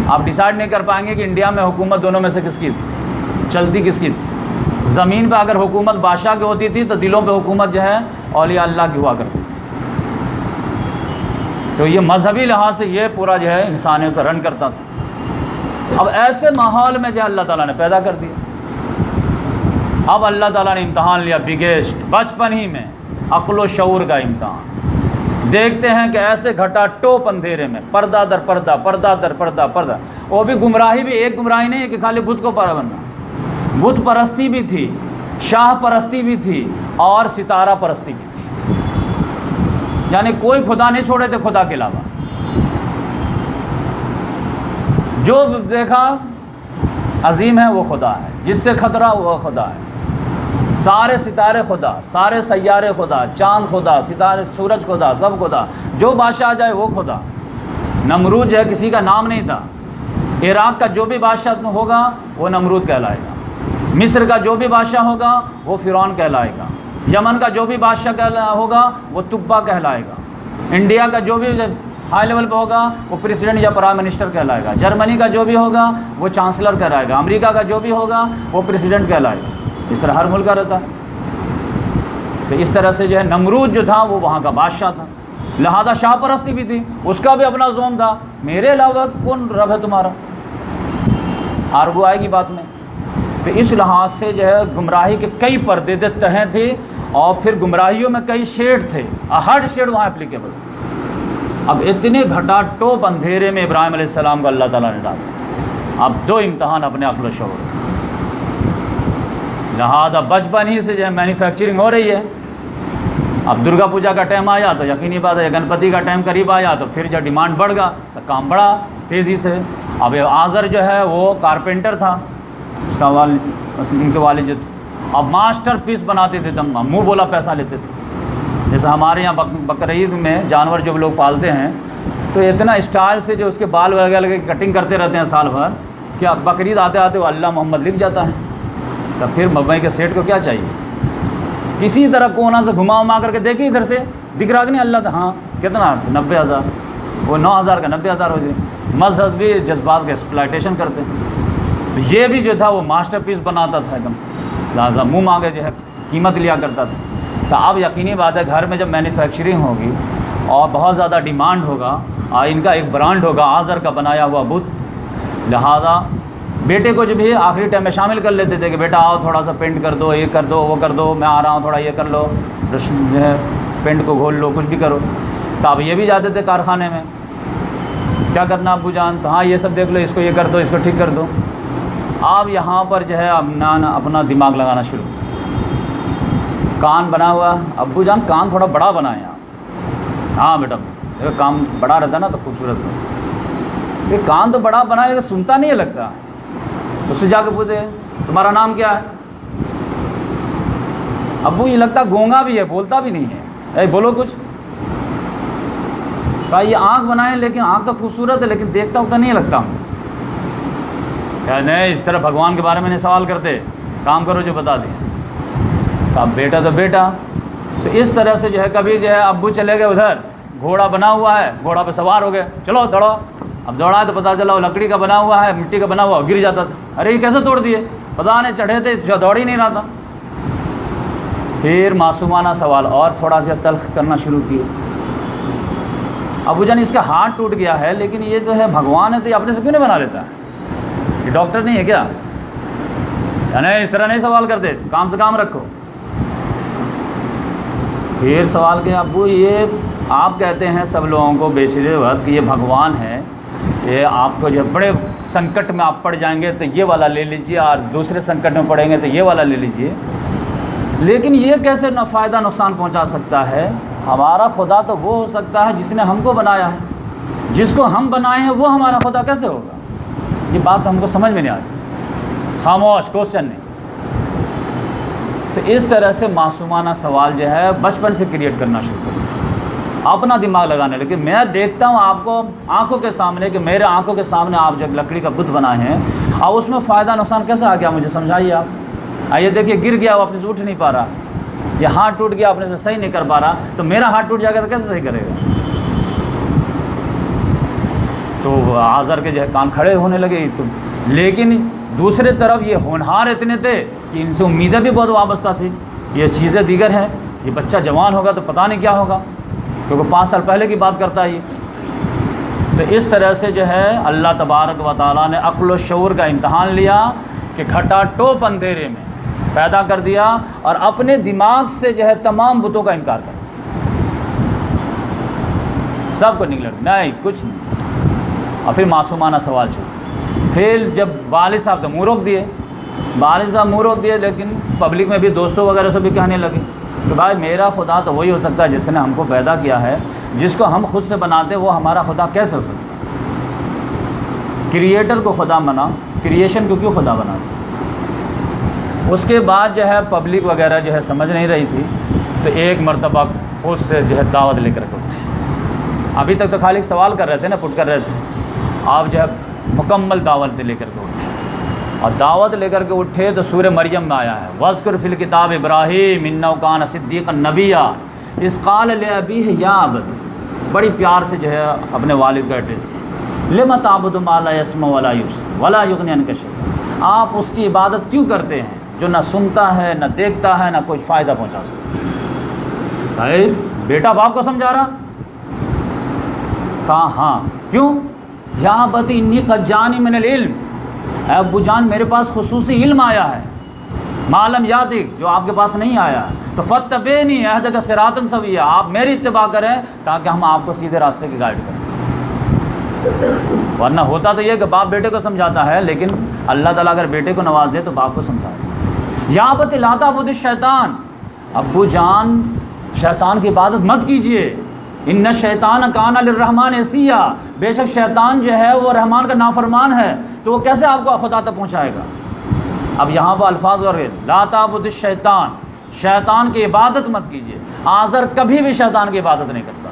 آپ ڈیسائیڈ نہیں کر پائیں گے کہ انڈیا میں حکومت دونوں میں سے کس کی تھی، چلتی کس کی تھی. زمین پہ اگر حکومت بادشاہ کی ہوتی تھی تو دلوں پہ حکومت جو ہے اولیاء اللہ کی ہوا کرتی تھی. تو یہ مذہبی لحاظ سے یہ پورا جو ہے انسانیت پہ رن کرتا تھا. اب ایسے ماحول میں جو ہے اللہ تعالیٰ نے پیدا کر دیا. اب اللہ تعالیٰ نے امتحان لیا بگیسٹ، بچپن ہی میں عقل و شعور کا امتحان. دیکھتے ہیں کہ ایسے گھٹا ٹوپ اندھیرے میں پردہ در پردہ، پردہ در پردہ، پردہ. وہ بھی گمراہی بھی ایک گمراہی نہیں ہے کہ خالی بت کو پارا بننا، بت پرستی بھی تھی، شاہ پرستی بھی تھی اور ستارہ پرستی بھی تھی. یعنی کوئی خدا نہیں چھوڑے تھے خدا کے علاوہ. جو دیکھا عظیم ہے وہ خدا ہے، جس سے خطرہ وہ خدا ہے. سارے ستارے خدا، سارے سیارے خدا، چاند خدا، ستارے سورج خدا، سب خدا. جو بادشاہ آ جائے وہ خدا. نمرود جو ہے کسی کا نام نہیں تھا. عراق کا جو بھی بادشاہ ہوگا وہ نمرود کہلائے گا. مصر کا جو بھی بادشاہ ہوگا وہ فرعون کہلائے گا. یمن کا جو بھی بادشاہ ہوگا وہ تبا کہلائے گا. انڈیا کا جو بھی ہائی لیول پہ ہوگا وہ پریسیڈنٹ یا پرائم منسٹر کہلائے گا. جرمنی کا جو بھی ہوگا وہ چانسلر کہلائے گا. امریکہ کا جو بھی ہوگا وہ پریسیڈنٹ کہلائے گا. اس طرح ہر ملک کا رہتا ہے. تو اس طرح سے جو ہے نمرود جو تھا وہ وہاں کا بادشاہ تھا. لہذا شاہ پرستی بھی تھی، اس کا بھی اپنا زوم تھا. میرے علاوہ کون رب ہے تمہارا؟ آرگو آئے گی بات میں. تو اس لحاظ سے جو ہے گمراہی کے کئی پردے تہیں تھے اور پھر گمراہیوں میں کئی شیڈ تھے، ہر شیڈ وہاں اپلیکیبل. اب اتنے گھٹا ٹوپ اندھیرے میں ابراہیم علیہ السلام کو اللہ تعالیٰ نے ڈالا. اب دو امتحان اپنے عقل و شعور. لہٰذا بچپن ہی سے جو ہے مینوفیکچرنگ ہو رہی ہے. اب درگا پوجا کا ٹائم آیا تو یقینی بات ہے گنپتی کا ٹائم قریب آیا تو پھر جب ڈیمانڈ بڑھ گیا تو کام بڑھا تیزی سے. اب آذر جو ہے وہ کارپینٹر تھا، اس کا ان کے والد جو تھے، اب ماسٹر پیس بناتے تھے، دم منہ بولا پیسہ لیتے تھے. جیسے ہمارے یہاں بقرعید میں جانور جب لوگ پالتے ہیں تو اتنا اسٹائل سے جو اس کے بال وغیرہ کی کٹنگ کرتے رہتے ہیں سال بھر کہ بقرعید آتے آتے وہ اللہ محمد لکھ جاتا ہے. تب پھر مبئی کے سیٹ کو کیا چاہیے؟ کسی طرح کونا سے گھما کر کے دیکھیں ادھر سے دکھ رہا کہ نہیں اللہ تھا. ہاں کتنا 90,000، وہ 9,000 کا 90,000 ہو جائے. مذہبی جذبات کا ایکسپلائٹیشن کرتے ہیں. تو یہ بھی جو تھا وہ ماسٹر پیس بناتا تھا ایک دم. لہٰذا منہ مانگے جو ہے قیمت لیا کرتا تھا. تو اب یقینی بات ہے گھر میں جب مینوفیکچرنگ ہوگی اور بہت زیادہ ڈیمانڈ ہوگا اور ان کا ایک برانڈ ہوگا آذر کا بنایا ہوا بت. لہٰذا بیٹے کو جو بھی آخری ٹائم میں شامل کر لیتے تھے کہ بیٹا آؤ تھوڑا سا پینٹ کر دو، یہ کر دو، وہ کر دو، میں آ رہا ہوں تھوڑا یہ کر لو، جو ہے پینٹ کو گھول لو، کچھ بھی کرو. تو اب یہ بھی جاتے تھے کارخانے میں، کیا کرنا ابو جان؟ تو ہاں یہ سب دیکھ لو، اس کو یہ کر دو، اس کو ٹھیک کر دو. آپ یہاں پر جو ہے اپنا دماغ لگانا شروع. کان بنا ہوا، ابو جان کان تھوڑا بڑا بنائیں آپ. ہاں بیٹا دیکھو کان بڑا رہتا نا تو خوبصورت ہو. یہ کان تو بڑا بنا ہے، سنتا نہیں ہے لگتا. اس سے جا کے پوچھتے تمہارا نام کیا ہے؟ ابو یہ لگتا گونگا بھی ہے، بولتا بھی نہیں ہے. اے بولو کچھ. کہا یہ آنکھ بنائیں لیکن آنکھ تو خوبصورت ہے لیکن دیکھتا ہوتا نہیں لگتا ہوں. کیا نہیں اس طرح بھگوان کے بارے میں نہیں سوال کرتے، کام کرو جو بتا دیں. کہا بیٹا تو بیٹا. تو اس طرح سے جو ہے کبھی جو ہے ابو چلے گئے ادھر گھوڑا بنا ہوا ہے، گھوڑا پہ سوار ہو گئے، چلو دوڑو۔ اب دوڑا تو پتہ چلا وہ لکڑی کا بنا ہوا ہے، مٹی کا بنا ہوا، گر جاتا تھا۔ ارے یہ کیسے توڑ دیے؟ پتہ نہیں، چڑھے تھے جو دوڑ ہی نہیں رہا تھا۔ پھر معصومانہ سوال اور تھوڑا سا تلخ کرنا شروع کیے، ابو جان اس کا ہاتھ ٹوٹ گیا ہے، لیکن یہ جو ہے بھگوان ہے تو یہ اپنے سے کیوں نہیں بنا لیتا؟ یہ ڈاکٹر نہیں ہے کیا؟ نہیں، اس طرح نہیں سوال کرتے، کام سے کام رکھو۔ پھر سوال کیا، ابو یہ آپ کہتے ہیں سب لوگوں کو بیچتے وقت کہ یہ بھگوان ہے، یہ آپ کو جو بڑے سنکٹ میں آپ پڑ جائیں گے تو یہ والا لے لیجئے، اور دوسرے سنکٹ میں پڑیں گے تو یہ والا لے لیجئے، لیکن یہ کیسے فائدہ نقصان پہنچا سکتا ہے؟ ہمارا خدا تو وہ ہو سکتا ہے جس نے ہم کو بنایا ہے، جس کو ہم بنائے ہیں وہ ہمارا خدا کیسے ہوگا؟ یہ بات ہم کو سمجھ میں نہیں آتی، خاموش، کوشچن نہیں۔ تو اس طرح سے معصومانہ سوال جو ہے بچپن سے کریٹ کرنا شروع کریں، اپنا دماغ لگانے۔ لیکن میں دیکھتا ہوں آپ کو آنکھوں کے سامنے، کہ میرے آنکھوں کے سامنے آپ جب لکڑی کا بت بنائے ہیں، اور اس میں فائدہ نقصان کیسے آ گیا مجھے سمجھائیے آپ۔ آئیے دیکھیے، گر گیا، وہ اپنے سے اٹھ نہیں پا رہا، یہ ہاتھ ٹوٹ گیا، اپنے سے صحیح نہیں کر پا رہا، تو میرا ہاتھ ٹوٹ جائے گا تو کیسے صحیح کرے گا؟ تو آزر کے جو ہے کان کھڑے ہونے لگے۔ تو لیکن دوسرے طرف یہ ہونہار اتنے تھے کہ ان سے امیدیں بھی بہت وابستہ تھی، یہ چیزیں دیگر ہیں، یہ بچہ جوان ہوگا تو پتہ نہیں کیا ہوگا، کیونکہ 5 سال پہلے کی بات کرتا ہے یہ۔ تو اس طرح سے جو ہے اللہ تبارک و تعالیٰ نے عقل و شعور کا امتحان لیا کہ گھٹا ٹوپ اندھیرے میں پیدا کر دیا، اور اپنے دماغ سے جو ہے تمام بتوں کا انکار کر دیا، سب کو نگلٹ، نہیں کچھ نہیں۔ اور پھر معصومانہ سوال شروع۔ پھر جب والد صاحب تو منہ روک دیے، والد صاحب منہ روک دیے، لیکن پبلک میں بھی دوستوں وغیرہ سے بھی کہنے لگے کہ بھائی میرا خدا تو وہی ہو سکتا ہے جس نے ہم کو پیدا کیا ہے، جس کو ہم خود سے بناتے وہ ہمارا خدا کیسے ہو سکتا ہے؟ کریٹر کو خدا بنا، کریشن کو کیوں خدا بنا؟ اس کے بعد جو ہے پبلک وغیرہ جو ہے سمجھ نہیں رہی تھی، تو ایک مرتبہ خود سے جو ہے دعوت لے کر کے اٹھے۔ ابھی تک تو خالی سوال کر رہے تھے نا، پٹ کر رہے تھے، آپ جو ہے مکمل دعوت لے کر کے اٹھے، اور دعوت لے کر کے اٹھے تو سورہ مریم میں آیا ہے، وَاذْكُرْ فِي الْكِتَابِ إِبْرَاهِيمَ إِنَّهُ كَانَ صِدِّيقًا نَبِيًّا إِذْ قَالَ لِأَبِيهِ يَا أَبَتِ، بڑی پیار سے جو ہے اپنے والد کا ایڈریس کیا، لِمَ تَعْبُدُ مَا لَا يَسْمَعُ وَلَا يُبْصِرُ وَلَا يُغْنِي عَنْكَ شَيْئًا، آپ اس کی عبادت کیوں کرتے ہیں جو نہ سنتا ہے، نہ دیکھتا ہے، نہ کوئی فائدہ پہنچا سکتا ہے؟ بیٹا باپ کو سمجھا رہا، کہا ہاں، کیوں؟ یا ابتی انی قد جانی من العلم، اے ابو جان میرے پاس خصوصی علم آیا ہے، ما لم یاتک، جو آپ کے پاس نہیں آیا، تو فاتبعنی اہدک صراطا سویا، آپ میری اتباع کریں تاکہ ہم آپ کو سیدھے راستے کی گائیڈ کریں۔ ورنہ ہوتا تو یہ کہ باپ بیٹے کو سمجھاتا ہے، لیکن اللہ تعالیٰ اگر بیٹے کو نواز دے تو باپ کو سمجھاتا ہے۔ یا ابتی لا تعبد الشیطان، ابو جان شیطان کی عبادت مت کیجیے، ان الشیطان کان للرحمن عصیا، بے شک شیطان جو ہے وہ رحمان کا نافرمان ہے، تو وہ کیسے آپ کو خدا تک پہنچائے گا؟ اب یہاں پر الفاظ اور لا تعبد الشیطان، شیطان کی عبادت مت کیجیے۔ آزر کبھی بھی شیطان کی عبادت نہیں کرتا،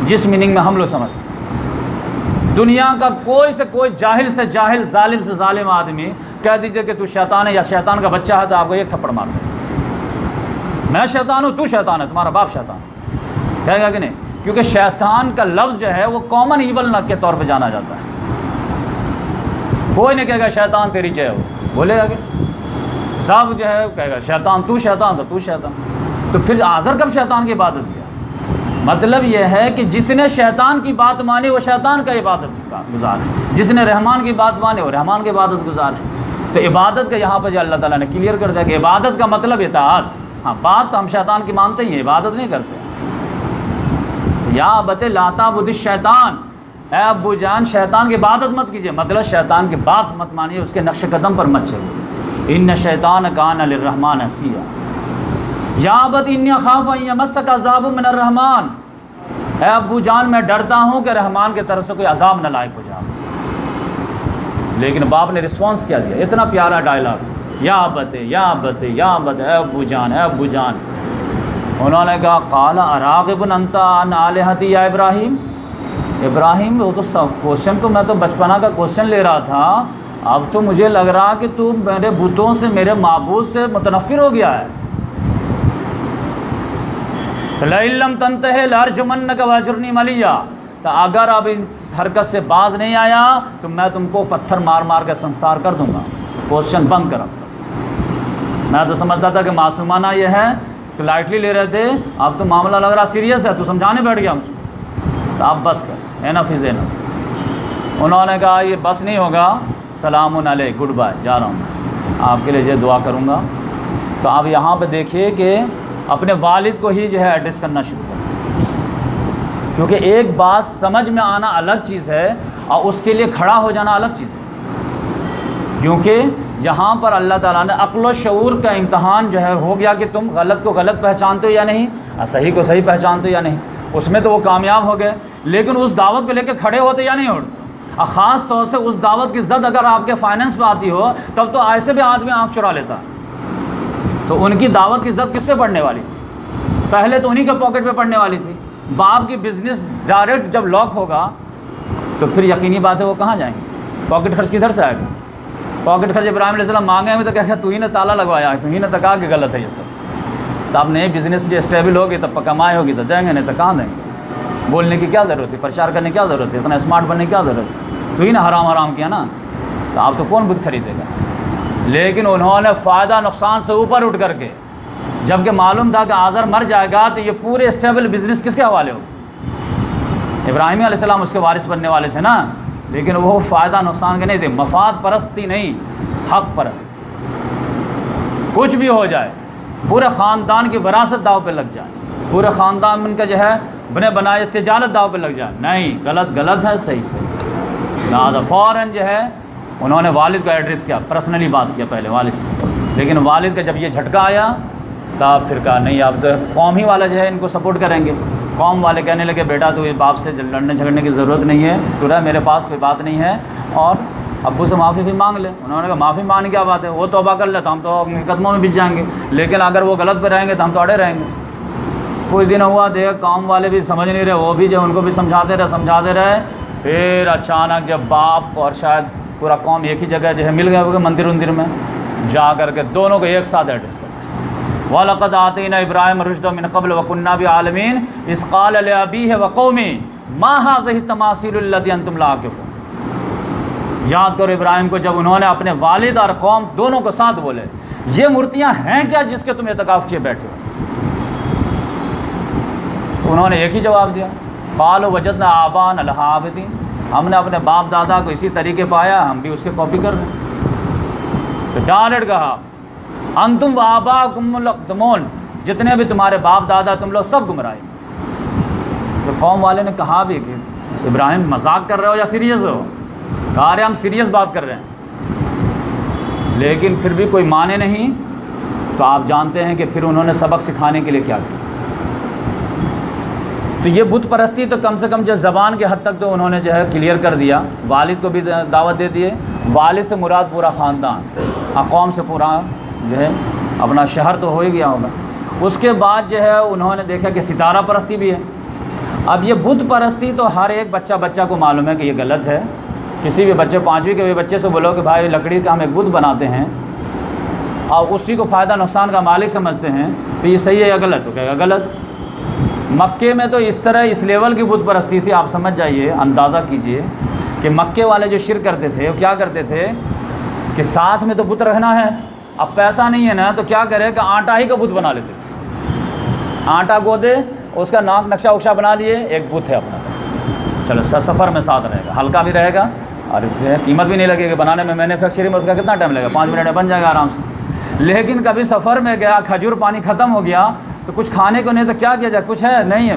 جس میننگ میں ہم لوگ سمجھتے ہیں۔ دنیا کا کوئی سے کوئی جاہل سے جاہل، ظالم سے ظالم آدمی کہہ دیجیے کہ تو شیطان ہے یا شیطان کا بچہ ہے، تو آپ کو ایک تھپڑ مار دے، میں شیطان ہوں، تو شیطان ہے، تمہارا باپ شیطان ہے، کہے گا کہ نہیں؟ کیونکہ شیطان کا لفظ جو ہے وہ کامن ایول کے طور پہ جانا جاتا ہے، کوئی نہیں کہے گا شیطان تیری جے ہو، بولے گا کہ سب جو ہے کہے گا شیطان، تو شیطان، تو شیطان۔ تو پھر آزر کب شیطان کی عبادت کیا؟ مطلب یہ ہے کہ جس نے شیطان کی بات مانی وہ شیطان کا عبادت کا گزار ہے، جس نے رحمان کی بات مانی وہ رحمان کی عبادت گزار ہے۔ تو عبادت کا یہاں پہ جو اللہ تعالیٰ نے کلیئر کر دیا کہ عبادت کا مطلب اطاعت، ہاں بات تو ہم شیطان کی مانتے ہی ہیں، عبادت نہیں کرتے۔ یا ابت لا تعبد الشیطان، اے ابو جان شیطان کی عبادت مت کیجیے، مطلب شیطان کی بات مت مانیے، اس کے نقش قدم پر مت چلیے۔ ان الشیطان کان للرحمن عصیا، یا ابت انی اخاف ان یمسک عذاب من الرحمن، اے ابو جان میں ڈرتا ہوں کہ رحمان کی طرف سے کوئی عذاب نہ لائق ہو جائے۔ لیکن باپ نے رسپانس کیا دیا، اتنا پیارا ڈائلاگ، یا ابت یا ابت یا ابت، اے ابو جان اے ابو جان۔ انہوں نے کہا قال اراغب انت عن الہتی یا ابراہیم، ابراہیم وہ تو کوشچن کو میں تو بچپنا کا کوشچن لے رہا تھا، اب تو مجھے لگ رہا کہ تو میرے بتوں سے، میرے معبود سے متنفر ہو گیا ہے۔ لَئِن لَّمْ تَنْتَهِ لَأَرْجُمَنَّكَ وَاهْجُرْنِي مَلِيًّا، تو اگر اب اس حرکت سے باز نہیں آیا تو میں تم کو پتھر مار مار کے سنسار کر دوں گا۔ کوشچن بند کرا بس۔ میں تو سمجھتا تھا کہ معصومانہ یہ ہے کہ لائٹلی لے رہے تھے، اب تو معاملہ لگ رہا سیریس ہے، تو سمجھانے بیٹھ گیا مجھ کو، تو اب بس کر، انف از انف۔ انہوں نے کہا یہ بس نہیں ہوگا، سلام علیک، گڈ بائے، جا رہا ہوں، آپ کے لیے یہ دعا کروں گا۔ تو آپ یہاں پہ دیکھیے کہ اپنے والد کو ہی جو ہے ایڈریس کرنا شروع کریں، کیونکہ ایک بات سمجھ میں آنا الگ چیز ہے اور اس کے لیے کھڑا ہو جانا الگ چیز ہے، کیونکہ یہاں پر اللہ تعالیٰ نے عقل و شعور کا امتحان جو ہے ہو گیا کہ تم غلط کو غلط پہچانتے ہو یا نہیں، صحیح کو صحیح پہچانتے ہو یا نہیں، اس میں تو وہ کامیاب ہو گئے، لیکن اس دعوت کو لے کے کھڑے ہوتے یا نہیں ہوتے، اور خاص طور سے اس دعوت کی زد اگر آپ کے فائننس پہ آتی ہو تب تو ایسے بھی آدمی آنکھ چرا لیتا ہے۔ تو ان کی دعوت کی زد کس پہ پڑنے والی تھی؟ پہلے تو انہی کے پاکٹ پہ پڑنے والی تھی۔ باپ کی بزنس ڈائریکٹ جب لاک ہوگا تو پھر یقینی بات ہے وہ کہاں جائیں گے، پاکٹ خرچ کدھر سے آئے گا؟ پاکٹ خرچ ابراہیم علیہ السلام مانگے ہوئے تو کہا تو ہی نے تالا لگوایا ہے، تو ہی نے تو کہا کہ غلط ہے یہ سب، تو اب نئے بزنس جو اسٹیبل ہوگی تب کمائی ہوگی تو دیں گے، نہیں تو کہاں دیں گے؟ بولنے کی کیا ضرورت ہے، پرچار کرنے کی کیا ضرورت ہے، اتنا اسمارٹ بننے کی کیا ضرورت ہے؟ تو ہی نے حرام کیا نا، تو اب تو کون بت خریدے گا؟ لیکن انہوں نے فائدہ نقصان سے اوپر اٹھ کر کے، جب کہ معلوم تھا کہ آزر مر جائے گا تو یہ پورے اسٹیبل بزنس کس کے حوالے ہو؟ ابراہیم علیہ السلام اس کے وارث بننے والے تھے نا، لیکن وہ فائدہ نقصان کے نہیں تھے، مفاد پرستی نہیں، حق پرست، کچھ بھی ہو جائے، پورے خاندان کی وراثت داؤ پہ لگ جائے، پورے خاندان کا جو ہے بنے بنائے تجارت داؤ پہ لگ جائے، نہیں، غلط غلط ہے، صحیح صحیح۔ لہٰذا فوراً جو ہے انہوں نے والد کو ایڈریس کیا، پرسنلی بات کیا پہلے والد سے، لیکن والد کا جب یہ جھٹکا آیا تب پھر کہا نہیں، اب تو قوم ہی والا جو ہے ان کو سپورٹ کریں گے۔ قوم والے کہنے لگے بیٹا تو یہ باپ سے لڑنے جھگڑنے کی ضرورت نہیں ہے، تو رہا میرے پاس کوئی بات نہیں ہے، اور ابو سے معافی بھی مانگ لے۔ انہوں نے کہا معافی مانگنے کیا بات ہے، وہ توبہ کر لے تو ہم تو قدموں میں بچ جائیں گے، لیکن اگر وہ غلط پہ رہیں گے تو ہم تو اڑے رہیں گے۔ کچھ دن ہوا دیکھ قوم والے بھی سمجھ نہیں رہے، وہ بھی جو ان کو بھی سمجھاتے رہے، پھر اچانک جب باپ اور شاید پورا قوم ایک ہی جگہ جو ہے مل گئے ہوگے مندر میں، جا کر کے دونوں کو ایک ساتھ ایڈریس کر وَلَقَدْ آتَيْنَا إِبْرَاهِيمَ رُشْدَهُ مِنْ قَبْلُ وَكُنَّا بِهِ عَالِمِينَ إِذْ قَالَ لِأَبِيهِ وَقَوْمِهِ مَا هَٰذِهِ التَّمَاثِيلُ الَّتِي أَنتُمْ لَهَا عَاكِفُونَ۔ یاد کرو ابراہیم کو جب انہوں نے اپنے والد اور قوم دونوں کو ساتھ بولے، یہ مورتیاں ہیں کیا جس کے تم اعتکاف کیے بیٹھے ہو؟ انہوں نے ایک ہی جواب دیا، قَالُوا وَجَدْنَا آبَاءَنَا لَهَا عَابِدِينَ، ہم نے اپنے باپ دادا کو اسی طریقے پایا، ہم بھی اس کے کاپی کر رہے ہیں۔ تو ڈائریکٹ کہا انتم وآباؤکم الاقدمون، جتنے بھی تمہارے باپ دادا تم لوگ سب گمراہ۔ تو قوم والے نے کہا بھی کہ ابراہیم مذاق کر رہے ہو یا سیریس ہو؟ کہا رہے ہم سیریس بات کر رہے ہیں، لیکن پھر بھی کوئی مانے نہیں۔ تو آپ جانتے ہیں کہ پھر انہوں نے سبق سکھانے کے لیے کیا کیا۔ تو یہ بت پرستی تو کم سے کم جو زبان کے حد تک تو انہوں نے جو ہے کلیئر کر دیا، والد کو بھی دعوت دے دیے، والد سے مراد پورا خاندان، قوم سے پورا جو ہے اپنا شہر تو ہو ہی گیا ہوگا۔ اس کے بعد جو ہے انہوں نے دیکھا کہ ستارہ پرستی بھی ہے۔ اب یہ بت پرستی تو ہر ایک بچہ کو معلوم ہے کہ یہ غلط ہے۔ کسی بھی بچے 5ویں کے بھی بچے سے بولو کہ بھائی لکڑی کا ہم ایک بت بناتے ہیں اور اسی کو فائدہ نقصان کا مالک سمجھتے ہیں، تو یہ صحیح ہے یا غلط؟ تو کہے گا غلط۔ مکے میں تو اس طرح اس لیول کی بت پرستی تھی، آپ سمجھ جائیے، اندازہ کیجئے کہ مکے والے جو شرک کرتے تھے وہ کیا کرتے تھے کہ ساتھ میں تو بت رکھنا ہے، اب پیسہ نہیں ہے نا تو کیا کرے کہ آٹا ہی کا بت بنا لیتے تھے، آٹا گودے اس کا ناک نقشہ وقشہ بنا لیے، ایک بت ہے اپنا، چلو سفر میں ساتھ رہے گا، ہلکا بھی رہے گا اور قیمت بھی نہیں لگے گی بنانے میں، مینوفیکچرنگ میں اس کا کتنا ٹائم لگے گا، 5 منٹ میں بن جائے گا آرام سے۔ لیکن کبھی سفر میں گیا، کھجور پانی ختم ہو گیا تو کچھ کھانے کو نہیں تو کیا کیا جائے، کچھ ہے نہیں ہے،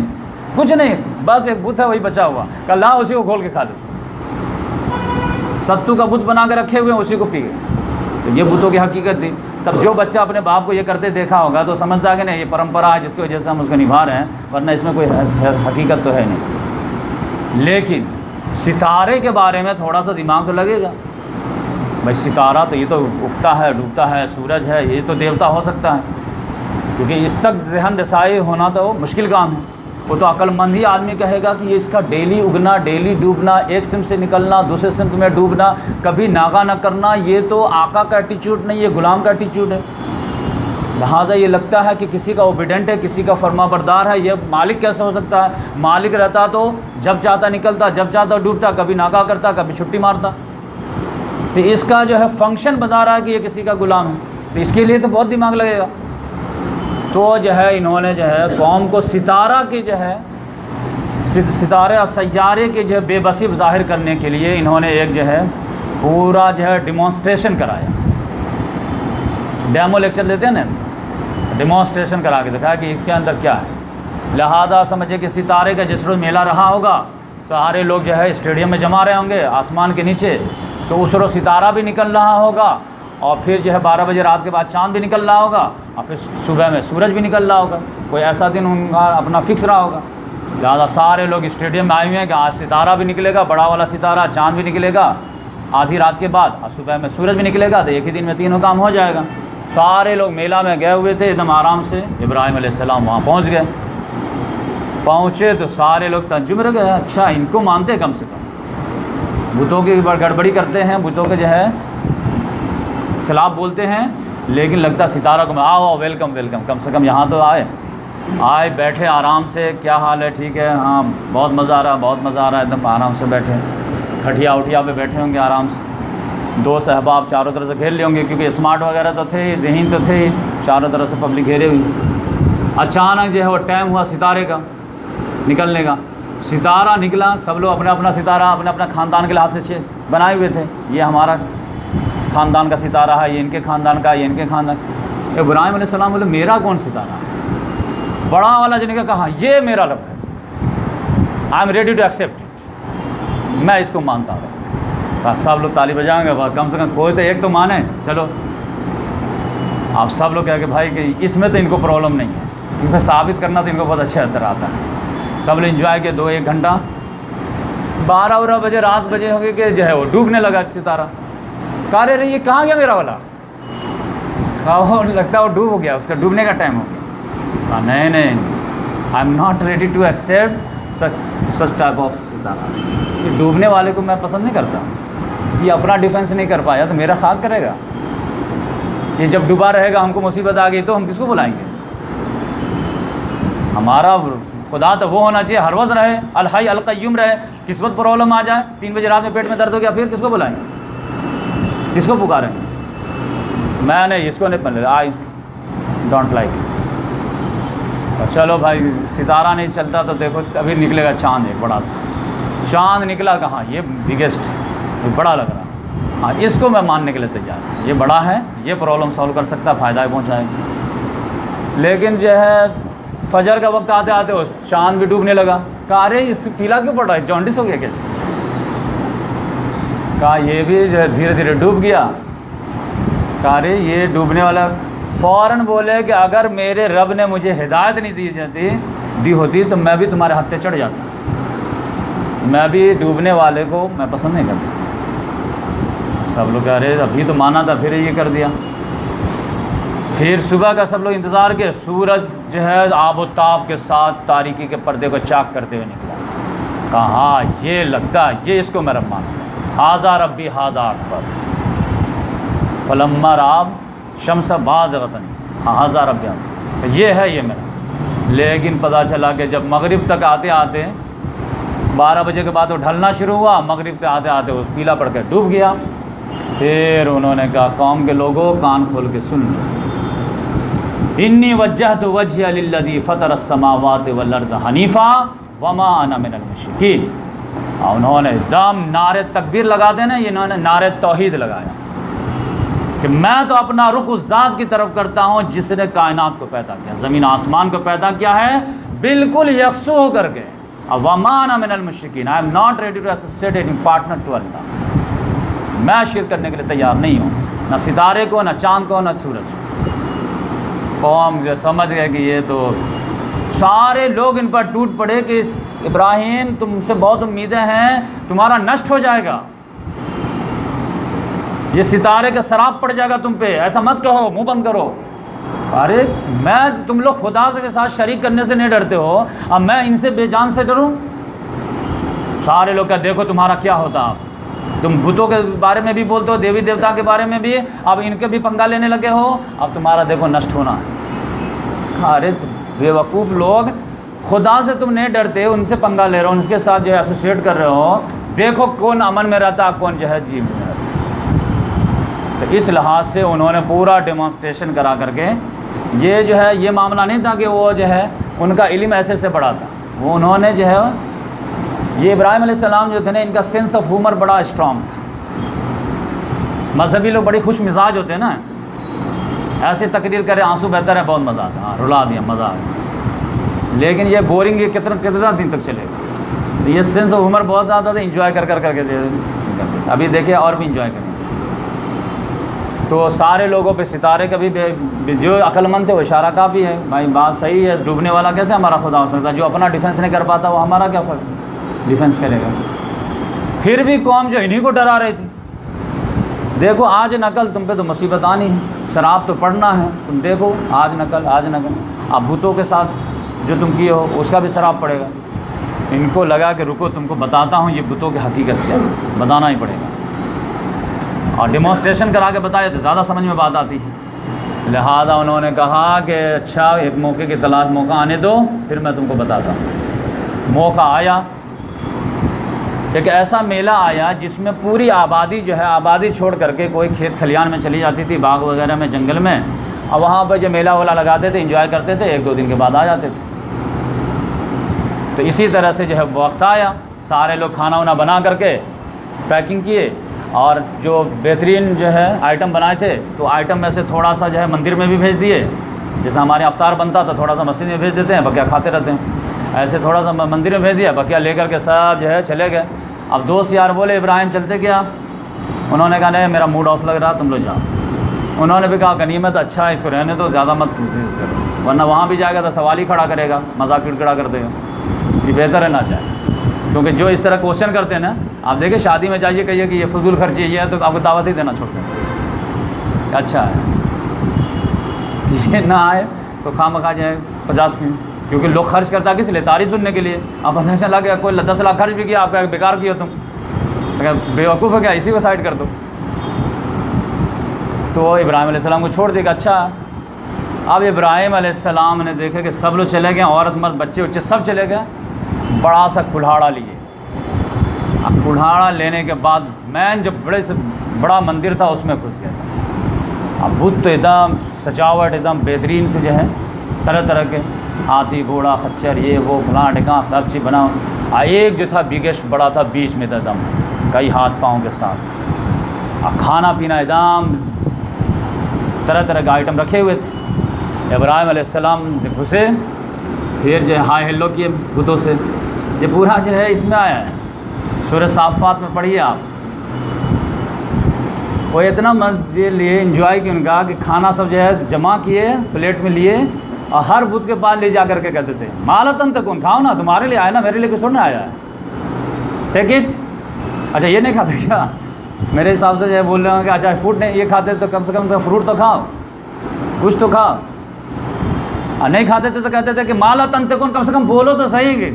کچھ نہیں، بس ایک بت ہے وہی بچا ہوا، کل لا اسی کو کھول کے کھا لیتے، ستو کا بت بنا کے رکھے ہوئے ہیں اسی کو پی گئے۔ تو یہ بتوں کی حقیقت تھی۔ تب جو بچہ اپنے باپ کو یہ کرتے دیکھا ہوگا تو سمجھتا کہ نہیں یہ پرمپرا ہے جس کی وجہ سے ہم اس کو نبھا رہے ہیں، ورنہ اس میں کوئی حقیقت تو ہے نہیں۔ لیکن ستارے کے بارے میں تھوڑا سا دماغ تو لگے گا، بھائی ستارہ تو یہ تو اگتا ہے ڈوبتا ہے، سورج ہے، یہ تو دیوتا ہو سکتا ہے، کیونکہ اس تک ذہن رسائی ہونا تو مشکل کام ہے۔ وہ تو عقل مند ہی آدمی کہے گا کہ یہ اس کا ڈیلی اگنا، ڈیلی ڈوبنا، ایک سمت سے نکلنا دوسرے سمت میں ڈوبنا، کبھی ناغہ نہ کرنا، یہ تو آقا کا ایٹیچیوڈ نہیں، یہ غلام کا ایٹیچیوڈ ہے۔ لہٰذا یہ لگتا ہے کہ کسی کا اوبیڈنٹ ہے، کسی کا فرما بردار ہے، یہ مالک کیسے ہو سکتا ہے؟ مالک رہتا تو جب چاہتا نکلتا، جب چاہتا ڈوبتا، کبھی ناکا کرتا، کبھی چھٹی مارتا۔ تو اس کا جو ہے فنکشن بتا رہا ہے کہ یہ کسی کا غلام ہے، تو اس کے لیے تو بہت دماغ لگے گا۔ تو جو ہے انہوں نے جو ہے قوم کو ستارہ کی جو ہے ستارے اور سیارے کی جو ہے بے بسی ظاہر کرنے کے لیے انہوں نے ایک جو ہے پورا جو ہے ڈیمانسٹریشن کرایا۔ ڈیمو لیکچر دیتے ہیں نا، ڈیمانسٹریشن کرا کے دکھایا کہ اس کے اندر کیا ہے۔ لہذا سمجھے کہ ستارے کا جس روز میلہ رہا ہوگا، سارے لوگ جو ہے اسٹیڈیم میں جمع رہے ہوں گے آسمان کے نیچے، تو اس روز ستارہ بھی نکل رہا ہوگا، اور پھر جو ہے 12 بجے رات کے بعد چاند بھی نکل رہا ہوگا، اور پھر صبح میں سورج بھی نکل رہا ہوگا۔ کوئی ایسا دن ان کا اپنا فکس رہا ہوگا، لہٰذا سارے لوگ اسٹیڈیم میں آئے ہوئے ہیں کہ آج ستارہ بھی نکلے گا، بڑا والا ستارہ، چاند بھی نکلے گا آدھی رات کے بعد، اور صبح میں سورج بھی نکلے گا، تو ایک ہی دن میں تینوں کام ہو جائے گا۔ سارے لوگ میلہ میں گئے ہوئے تھے، ایک دم آرام سے ابراہیم علیہ السلام وہاں پہنچ گئے۔ پہنچے تو سارے لوگ تعجب رہ گئے، اچھا ان کو مانتے ہیں، کم سے کم بتوں کی گڑبڑی کرتے ہیں، بتوں کے جو ہے خلاف بولتے ہیں، لیکن لگتا ستارہ کو آؤ ویلکم ویلکم، کم سے کم یہاں تو آئے بیٹھے آرام سے، کیا حال ہے، ٹھیک ہے، ہاں بہت مزہ آ رہا ہے، بہت مزہ آ رہا ہے، ایک دم آرام سے بیٹھے، کھٹیا اٹھیا پہ بیٹھے ہوں گے آرام سے، دوست احباب چاروں طرف سے گھیر لے ہوں گے، کیونکہ اسمارٹ وغیرہ تو تھے ہی، ذہین تو تھے ہی، چاروں طرف سے پبلک گھیرے ہوئی۔ اچانک جو ہے وہ ٹائم ہوا ستارے کا نکلنے کا، ستارہ نکلا، سب لوگ اپنا اپنا ستارہ اپنے اپنا خاندان کے لحاظ سے بنائے ہوئے تھے، یہ ہمارا خاندان کا ستارہ ہے، یہ ان کے خاندان کا، یہ ان کے خاندان۔ ابراہیم علیہ السلام بولے میرا کون ستارہ ہے؟ بڑا والا جن کا کہا یہ میرا رب ہے، I am ready to accept it, میں اس کو مانتا ہوں۔ سب لوگ تالی بجائیں گے، کم سے کم کوئی تو ایک تو مانے، چلو آپ سب لوگ کہہ کہ بھائی کہ اس میں تو ان کو پرابلم نہیں ہے، کیونکہ ثابت کرنا تو ان کو بہت اچھا اثر آتا ہے۔ سب لوگ انجوائے کے 2-1 گھنٹہ، 12 بجے رات بجے ہو گئے کہ جو ہے وہ ڈوبنے لگا ستارہ۔ کہا رہے یہ کہاں گیا میرا والا؟ کہا وہ لگتا ہے وہ ڈوب ہو گیا، اس کا ڈوبنے کا ٹائم ہو گیا۔ کہا نہیں I am not ready to accept such type of ستارہ، یہ ڈوبنے والے کو میں پسند نہیں کرتا، یہ اپنا ڈیفینس نہیں کر پایا تو میرا خاک کرے گا، یہ جب ڈوبا رہے گا ہم کو مصیبت آ گئی تو ہم کس کو بلائیں گے؟ ہمارا خدا تو وہ ہونا چاہیے ہر وقت رہے، الحی القیوم رہے، کس وقت پرابلم آ جائے، 3 بجے رات میں پیٹ میں درد ہو گیا، پھر کس کو بلائیں گے، کس کو پکاریں گے؟ میں نے اس کو نہیں پہلے آئی ڈونٹ لائک اٹ۔ چلو بھائی ستارہ نہیں چلتا تو دیکھو ابھی نکلے گا چاند، ایک بڑا سا چاند نکلا، کہاں یہ بگیسٹ، یہ بڑا لگ رہا، ہاں اس کو میں ماننے کے لیے تیار ہوں، یہ بڑا ہے، یہ پرابلم سالو کر سکتا ہے، فائدہ پہنچائے گا۔ لیکن جو ہے فجر کا وقت آتے آتے وہ چاند بھی ڈوبنے لگا، کہا ارے اس پیلا کیوں پڑ رہا ہے، جانڈس ہو گیا کیسے؟ کہا یہ بھی جو ہے دھیرے دھیرے ڈوب گیا۔ کہا ارے یہ ڈوبنے والا، فوراً بولے کہ اگر میرے رب نے مجھے ہدایت نہیں دی ہوتی تو میں بھی تمہارے ہاتھ پہ چڑھ جاتا، میں بھی ڈوبنے والے کو میں پسند نہیں کرتا۔ سب لوگ کہہ رہے ابھی تو مانا تھا، پھر یہ کر دیا۔ پھر صبح کا سب لوگ انتظار کیا، سورج جو ہے آب و تاب کے ساتھ تاریکی کے پردے کو چاک کرتے ہوئے نکلا۔ کہا ہاں یہ لگتا ہے یہ اس کو میں رب مانتا ہوں، ھذا ربی ھذا اکبر، فلما رآب شمس بازغۃ ھذا ربی، یہ ہے یہ میرا۔ لیکن پتہ چلا کہ جب مغرب تک آتے آتے 12 بجے کے بعد وہ ڈھلنا شروع ہوا، مغرب تک آتے آتے وہ پیلا پڑ کے ڈوب گیا۔ پھر انہوں نے کہا قوم کے لوگوں کان کھول کے سن لو، انی وجہت وجہی للذی فطر السماوات والارض حنیفا وما انا من المشرکین۔ انہوں نے دم نعرے تکبیر لگاتے ہیں نا، انہوں نے نعرے توحید لگایا کہ میں تو اپنا رخ اس ذات کی طرف کرتا ہوں جس نے کائنات کو پیدا کیا، زمین آسمان کو پیدا کیا ہے بالکل یکسو ہو کر کے۔ وما انا من المشرکین، I am not ready to associate any partner to Allah, میں شرک کرنے کے لیے تیار نہیں ہوں، نہ ستارے کو، نہ چاند کو، نہ سورج کو۔ قوم جو سمجھ گئے کہ یہ تو، سارے لوگ ان پر ٹوٹ پڑے کہ ابراہیم تم سے بہت امیدیں ہیں، تمہارا نشٹ ہو جائے گا، یہ ستارے کا سراپ پڑ جائے گا تم پہ، ایسا مت کہو، منہ بند کرو۔ ارے میں تم لوگ خدا کے ساتھ شریک کرنے سے نہیں ڈرتے ہو، اب میں ان سے بے جان سے ڈروں؟ سارے لوگ کہتے دیکھو تمہارا کیا ہوتا، تم بتوں کے بارے میں بھی بولتے ہو، دیوی دیوتا کے بارے میں بھی، اب ان کے بھی پنگا لینے لگے ہو، اب تمہارا دیکھو نشٹ ہونا ہے۔ ارے بے وقوف لوگ، خدا سے تم نہیں ڈرتے، ان سے پنگا لے رہے ہو، ان کے ساتھ جو ہے ایسوسیٹ کر رہے ہو، دیکھو کون امن میں رہتا، کون جو ہے جی میں رہتا۔ تو اس لحاظ سے انہوں نے پورا ڈیمانسٹریشن کرا کر کے، یہ جو ہے یہ معاملہ نہیں تھا کہ وہ جو ہے ان کا علم ایسے سے بڑا تھا، وہ انہوں نے جو ہے یہ ابراہیم علیہ السلام جو تھے نا، ان کا سینس آف ہیومر بڑا اسٹرانگ تھا۔ مذہبی لوگ بڑی خوش مزاج ہوتے ہیں نا، ایسے تقریر کرے آنسو بہتر ہے، بہت مزہ آتا ہے، ہاں رلا دیا، مزہ آ گیا۔ لیکن یہ بورنگ یہ کتنا دن تک چلے گا؟ تو یہ سینس آف ہیومر بہت زیادہ تھا، انجوائے کر کے ابھی دیکھیں اور بھی انجوائے کریں۔ تو سارے لوگوں پہ ستارے کا بھی جو عقل مند تھے وہ اشارہ کافی ہے، بھائی بات صحیح ہے، ڈوبنے والا کیسے ہمارا خدا ہو سکتا ہے؟ جو اپنا ڈیفینس نہیں کر پاتا وہ ہمارا کیا ڈیفینس کرے گا؟ پھر بھی قوم جو انہی کو ڈرا رہی تھی۔ دیکھو آج نقل تم پہ تو مصیبت آنی ہے، شراب تو پڑھنا ہے، تم دیکھو آج نقل اب بتوں کے ساتھ جو تم کیے ہو اس کا بھی شراب پڑے گا۔ ان کو لگا کہ رکو تم کو بتاتا ہوں یہ بتوں کی حقیقت کیا ہے، بتانا ہی پڑے گا، اور ڈیمانسٹریشن کرا کے بتایا تو زیادہ سمجھ میں بات آتی ہے۔ لہذا انہوں نے کہا کہ اچھا ایک موقع کی تلاش، موقع آنے دو پھر میں تم کو بتاتا ہوں۔ موقع آیا، ایک ایسا میلہ آیا جس میں پوری آبادی جو ہے، آبادی چھوڑ کر کے کوئی کھیت کھلیان میں چلی جاتی تھی، باغ وغیرہ میں، جنگل میں، اور وہاں پہ جو میلہ ولا لگاتے تھے، انجوائے کرتے تھے، ایک دو دن کے بعد آ جاتے تھے۔ تو اسی طرح سے جو ہے وقت آیا، سارے لوگ کھانا وانا بنا کر کے پیکنگ کیے، اور جو بہترین جو ہے آئٹم بنائے تھے تو آئٹم میں سے تھوڑا سا جو ہے مندر میں بھی بھیج دیے، جیسے ہمارے افطار بنتا تھا تھوڑا سا مسجد میں بھیج دیتے ہیں، بقیہ کھاتے رہتے ہیں، ایسے تھوڑا سا مندر میں بھیج دیا، بقیہ لے کر کے سب جو ہے چلے گئے۔ اب دوست یار بولے ابراہیم چلتے کیا؟ انہوں نے کہا نہیں میرا موڈ آف لگ رہا، تم لوگ جاؤ۔ انہوں نے بھی کہا غنیمت اچھا ہے، اس کو رہنے تو زیادہ مت کرو، ورنہ وہاں بھی جائے گا تو سوال ہی کھڑا کرے گا، مذاق کڑکڑا کر دے گا، یہ بہتر ہے نہ جائے۔ کیونکہ جو اس طرح کوشچن کرتے ہیں نا، آپ دیکھیں شادی میں جائیے کہیے کہ یہ فضول خرچی یہ ہے تو آپ کو دعوت ہی دینا چھوڑ دیں، اچھا ہے یہ نہ آئے تو خواہ مخواہ جائے 50 کی، کیونکہ لوگ خرچ کرتا کس لیے؟ تعریف سننے کے لیے۔ اب پتہ چلا کہ کوئی 10 لاکھ خرچ بھی کیا، آپ کا بیکار کیا تم، بے وقوف ہے کیا، اسی کو سائڈ کر دو۔ تو ابراہیم علیہ السلام کو چھوڑ دے گا، اچھا۔ اب ابراہیم علیہ السلام نے دیکھا کہ سب لوگ چلے گئے، عورت مرد بچے بچے سب چلے گئے، بڑا سا کلہاڑا لیے۔ اب کلہاڑا لینے کے بعد مین جو بڑے سے بڑا مندر تھا اس میں گھس گیا۔ اب بت تو ایک دم سجاوٹ ایک دم بہترین سے جو ہے، طرح طرح کے ہاتھی گھوڑا خچر یہ وہ فلاں ڈھکاں سب چیز بنا، ایک جو تھا بگیسٹ بڑا تھا بیچ میں تھا ایک دم، کئی ہاتھ پاؤں کے ساتھ، اب کھانا پینا ایک دم طرح طرح کے آئٹم رکھے ہوئے تھے۔ ابراہیم علیہ السلام گھسے، پھر جو ہے ہائے ہیلو کیے بتوں سے، یہ پورا جو ہے اس میں آیا ہے، سورہ صافات میں پڑھیے آپ۔ وہ اتنا لیے انجوائے کیا ان کا کہ کھانا سب جو ہے جمع کیے پلیٹ میں لیے، اور ہر بت کے پاس لے جا کر کے کہتے تھے مالتن تکون، کھاؤ نا، تمہارے لیے آیا نا، میرے لیے کچھ تھوڑا آیا ہے، ٹیک اٹ۔ اچھا یہ نہیں کھاتے کیا؟ میرے حساب سے جو ہے بول رہے ہوں کہ اچھا فروٹ نہیں یہ کھاتے تو کم سے کم فروٹ تو کھاؤ، کچھ تو کھاؤ، اور نہیں کھاتے تھے تو کہتے تھے کہ مالتن تکون، کم سے کم بولو تو صحیح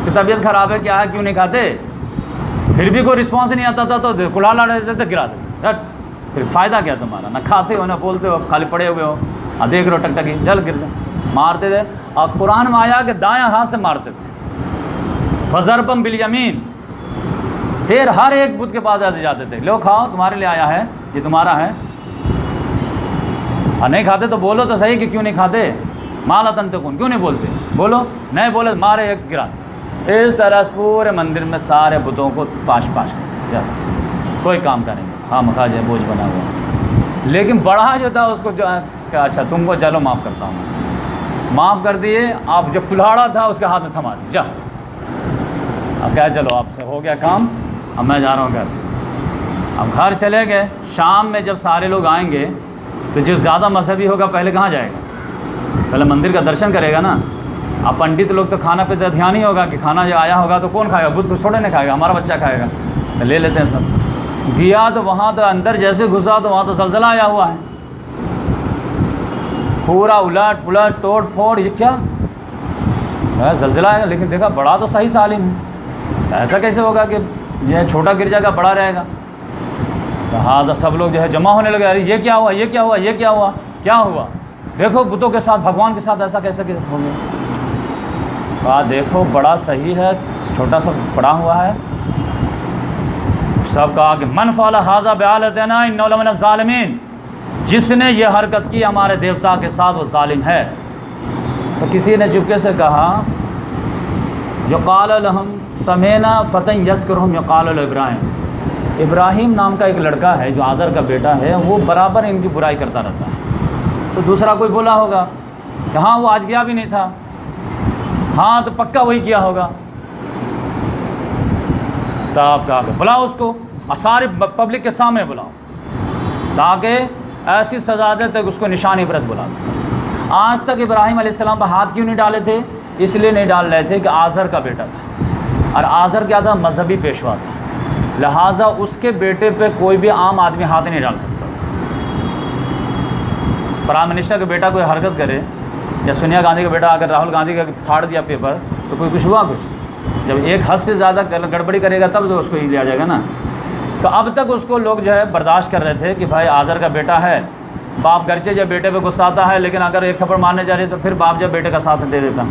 کہ طبیعت خراب ہے کیا ہے کیوں نہیں کھاتے۔ پھر بھی کوئی رسپانس نہیں آتا تھا تو کلہاڑا دیتے تھے، گرا دیتے، پھر فائدہ کیا تمہارا؟ نہ کھاتے ہو نہ بولتے ہو، خالی پڑے ہوئے ہو، اور دیکھ رہو ٹک ٹکی جل گر جا، مارتے تھے۔ اور قرآن میں آیا کہ دایاں ہاتھ سے مارتے تھے، فضربم بالیمین، پھر ہر ایک بت کے پاس جاتے تھے، لو کھاؤ تمہارے لیے آیا ہے، یہ تمہارا ہے، اور نہیں کھاتے تو بولو تو صحیح کہ کیوں نہیں کھاتے، مالتن تکون، کیوں نہیں بولتے، بولو، نہیں بولے مارے ایک گرا۔ اس طرح پورے مندر میں سارے بتوں کو پاش کر جا، کوئی کام کا نہیں، ہاں مکھا جائے بوجھ بنا ہوا۔ لیکن بڑا جو تھا اس کو جو کہ اچھا تم کو چلو معاف کرتا ہوں، معاف کر دیے۔ آپ جو کلہاڑا تھا اس کے ہاتھ میں تھما دی، جا اب کیا، چلو آپ سے ہو گیا کام، اب میں جا رہا ہوں گھر۔ اب گھر چلے گئے۔ شام میں جب سارے لوگ آئیں گے تو جو زیادہ مذہبی ہوگا پہلے کہاں جائے گا؟ پہلے مندر کا درشن کرے گا نا۔ اب پنڈت لوگ تو کھانا پہ دھیان ہی ہوگا کہ کھانا جو آیا ہوگا تو کون کھائے گا، بدھ کچھ تھوڑے نہیں کھائے گا، ہمارا بچہ کھائے گا، تو لے لیتے ہیں سب۔ گیا تو وہاں تو اندر جیسے گھسا تو وہاں تو زلزلہ آیا ہوا ہے، پورا الٹ پلٹ توڑ پھوڑ، یہ کیا زلزلہ ہے؟ لیکن دیکھا بڑا تو صحیح سالم ہے، ایسا کیسے ہوگا کہ جو ہے چھوٹا گر جائے گا، بڑا رہے گا۔ لہٰذا سب لوگ جو ہے جمع ہونے لگے، ارے یہ کیا ہوا، یہ کیا ہوا، یہ کیا ہوا، کیا ہوا؟ دیکھو بتوں کے ساتھ، بھگوان کے ساتھ ایسا کیسے ہو گیا؟ کہا دیکھو بڑا صحیح ہے، چھوٹا سا پڑا ہوا ہے۔ سب کہا کہ من فعل ھذا بآلہتنا انہ لمن الظالمین، جس نے یہ حرکت کی ہمارے دیوتا کے ساتھ وہ ظالم ہے۔ تو کسی نے چپکے سے کہا یقال لہم سمعنا فتى یذکرہم یقال له ابراہیم، ابراہیم نام کا ایک لڑکا ہے جو آزر کا بیٹا ہے، وہ برابر ان کی برائی کرتا رہتا ہے۔ تو دوسرا کوئی بولا ہوگا کہ ہاں وہ آج گیا بھی نہیں تھا، ہاں تو پکا وہی کیا ہوگا۔ تب کہا کہ بلاؤ اس کو، سارے پبلک کے سامنے بلاؤ، تاکہ ایسی سزا دے تک اس کو نشان عبرت بلا دے۔ آج تک ابراہیم علیہ السلام پر ہاتھ کیوں نہیں ڈالے تھے؟ اس لیے نہیں ڈال رہے تھے کہ آزر کا بیٹا تھا، اور آزر کیا تھا؟ مذہبی پیشوا تھا، لہٰذا اس کے بیٹے پہ کوئی بھی عام آدمی ہاتھ نہیں ڈال سکتا۔ پرائم منسٹر کا بیٹا کوئی حرکت کرے، یا سونیا گاندھی کا بیٹا اگر راہل گاندھی کا پھاڑ دیا پیپر، تو کوئی کچھ ہوا کچھ؟ جب ایک حد سے زیادہ گڑبڑی کرے گا تب تو اس کو ہی لیا جائے گا نا۔ تو اب تک اس کو لوگ جو ہے برداشت کر رہے تھے کہ بھائی آزر کا بیٹا ہے، باپ گرچہ جب بیٹے پہ غصہ آتا ہے لیکن اگر ایک تھپڑ مارنے جا رہے تو پھر باپ جب بیٹے کا ساتھ دے دیتا،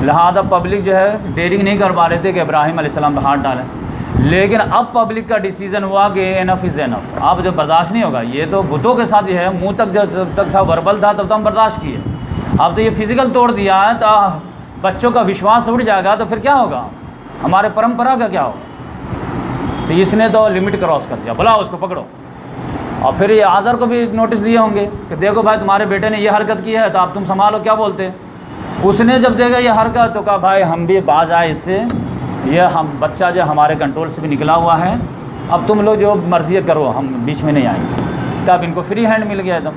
لہٰذا پبلک جو ہے ڈیرنگ نہیں کر پا رہے تھے کہ ابراہیم علیہ السلام پہ ہاتھ ڈالیں۔ لیکن اب پبلک کا ڈیسیژن ہوا کہ انف از انف، اب جو برداشت نہیں ہوگا۔ یہ تو بتوں کے ساتھ جو ہے منہ تک جب تک تھا، وربل تھا، تب تو ہم برداشت کیے، اب تو یہ فزیکل توڑ دیا ہے، تو بچوں کا وشواس اڑ جائے گا تو پھر کیا ہوگا؟ ہمارے پرمپرا کا کیا ہوگا؟ تو اس نے تو لمٹ کراس کر دیا، بلاؤ اس کو پکڑو۔ اور پھر یہ آزر کو بھی نوٹس دیے ہوں گے کہ دیکھو بھائی تمہارے بیٹے نے یہ حرکت کی ہے تو اب تم سنبھالو، کیا بولتے؟ اس نے جب دیکھا یہ حرکت تو کہا بھائی ہم بھی باز آئے اس سے، یہ ہم بچہ جو ہمارے کنٹرول سے بھی نکلا ہوا ہے، اب تم لوگ جو مرضی کرو، ہم بیچ میں نہیں آئیں گے۔ تب ان کو فری ہینڈ مل گیا ایک دم۔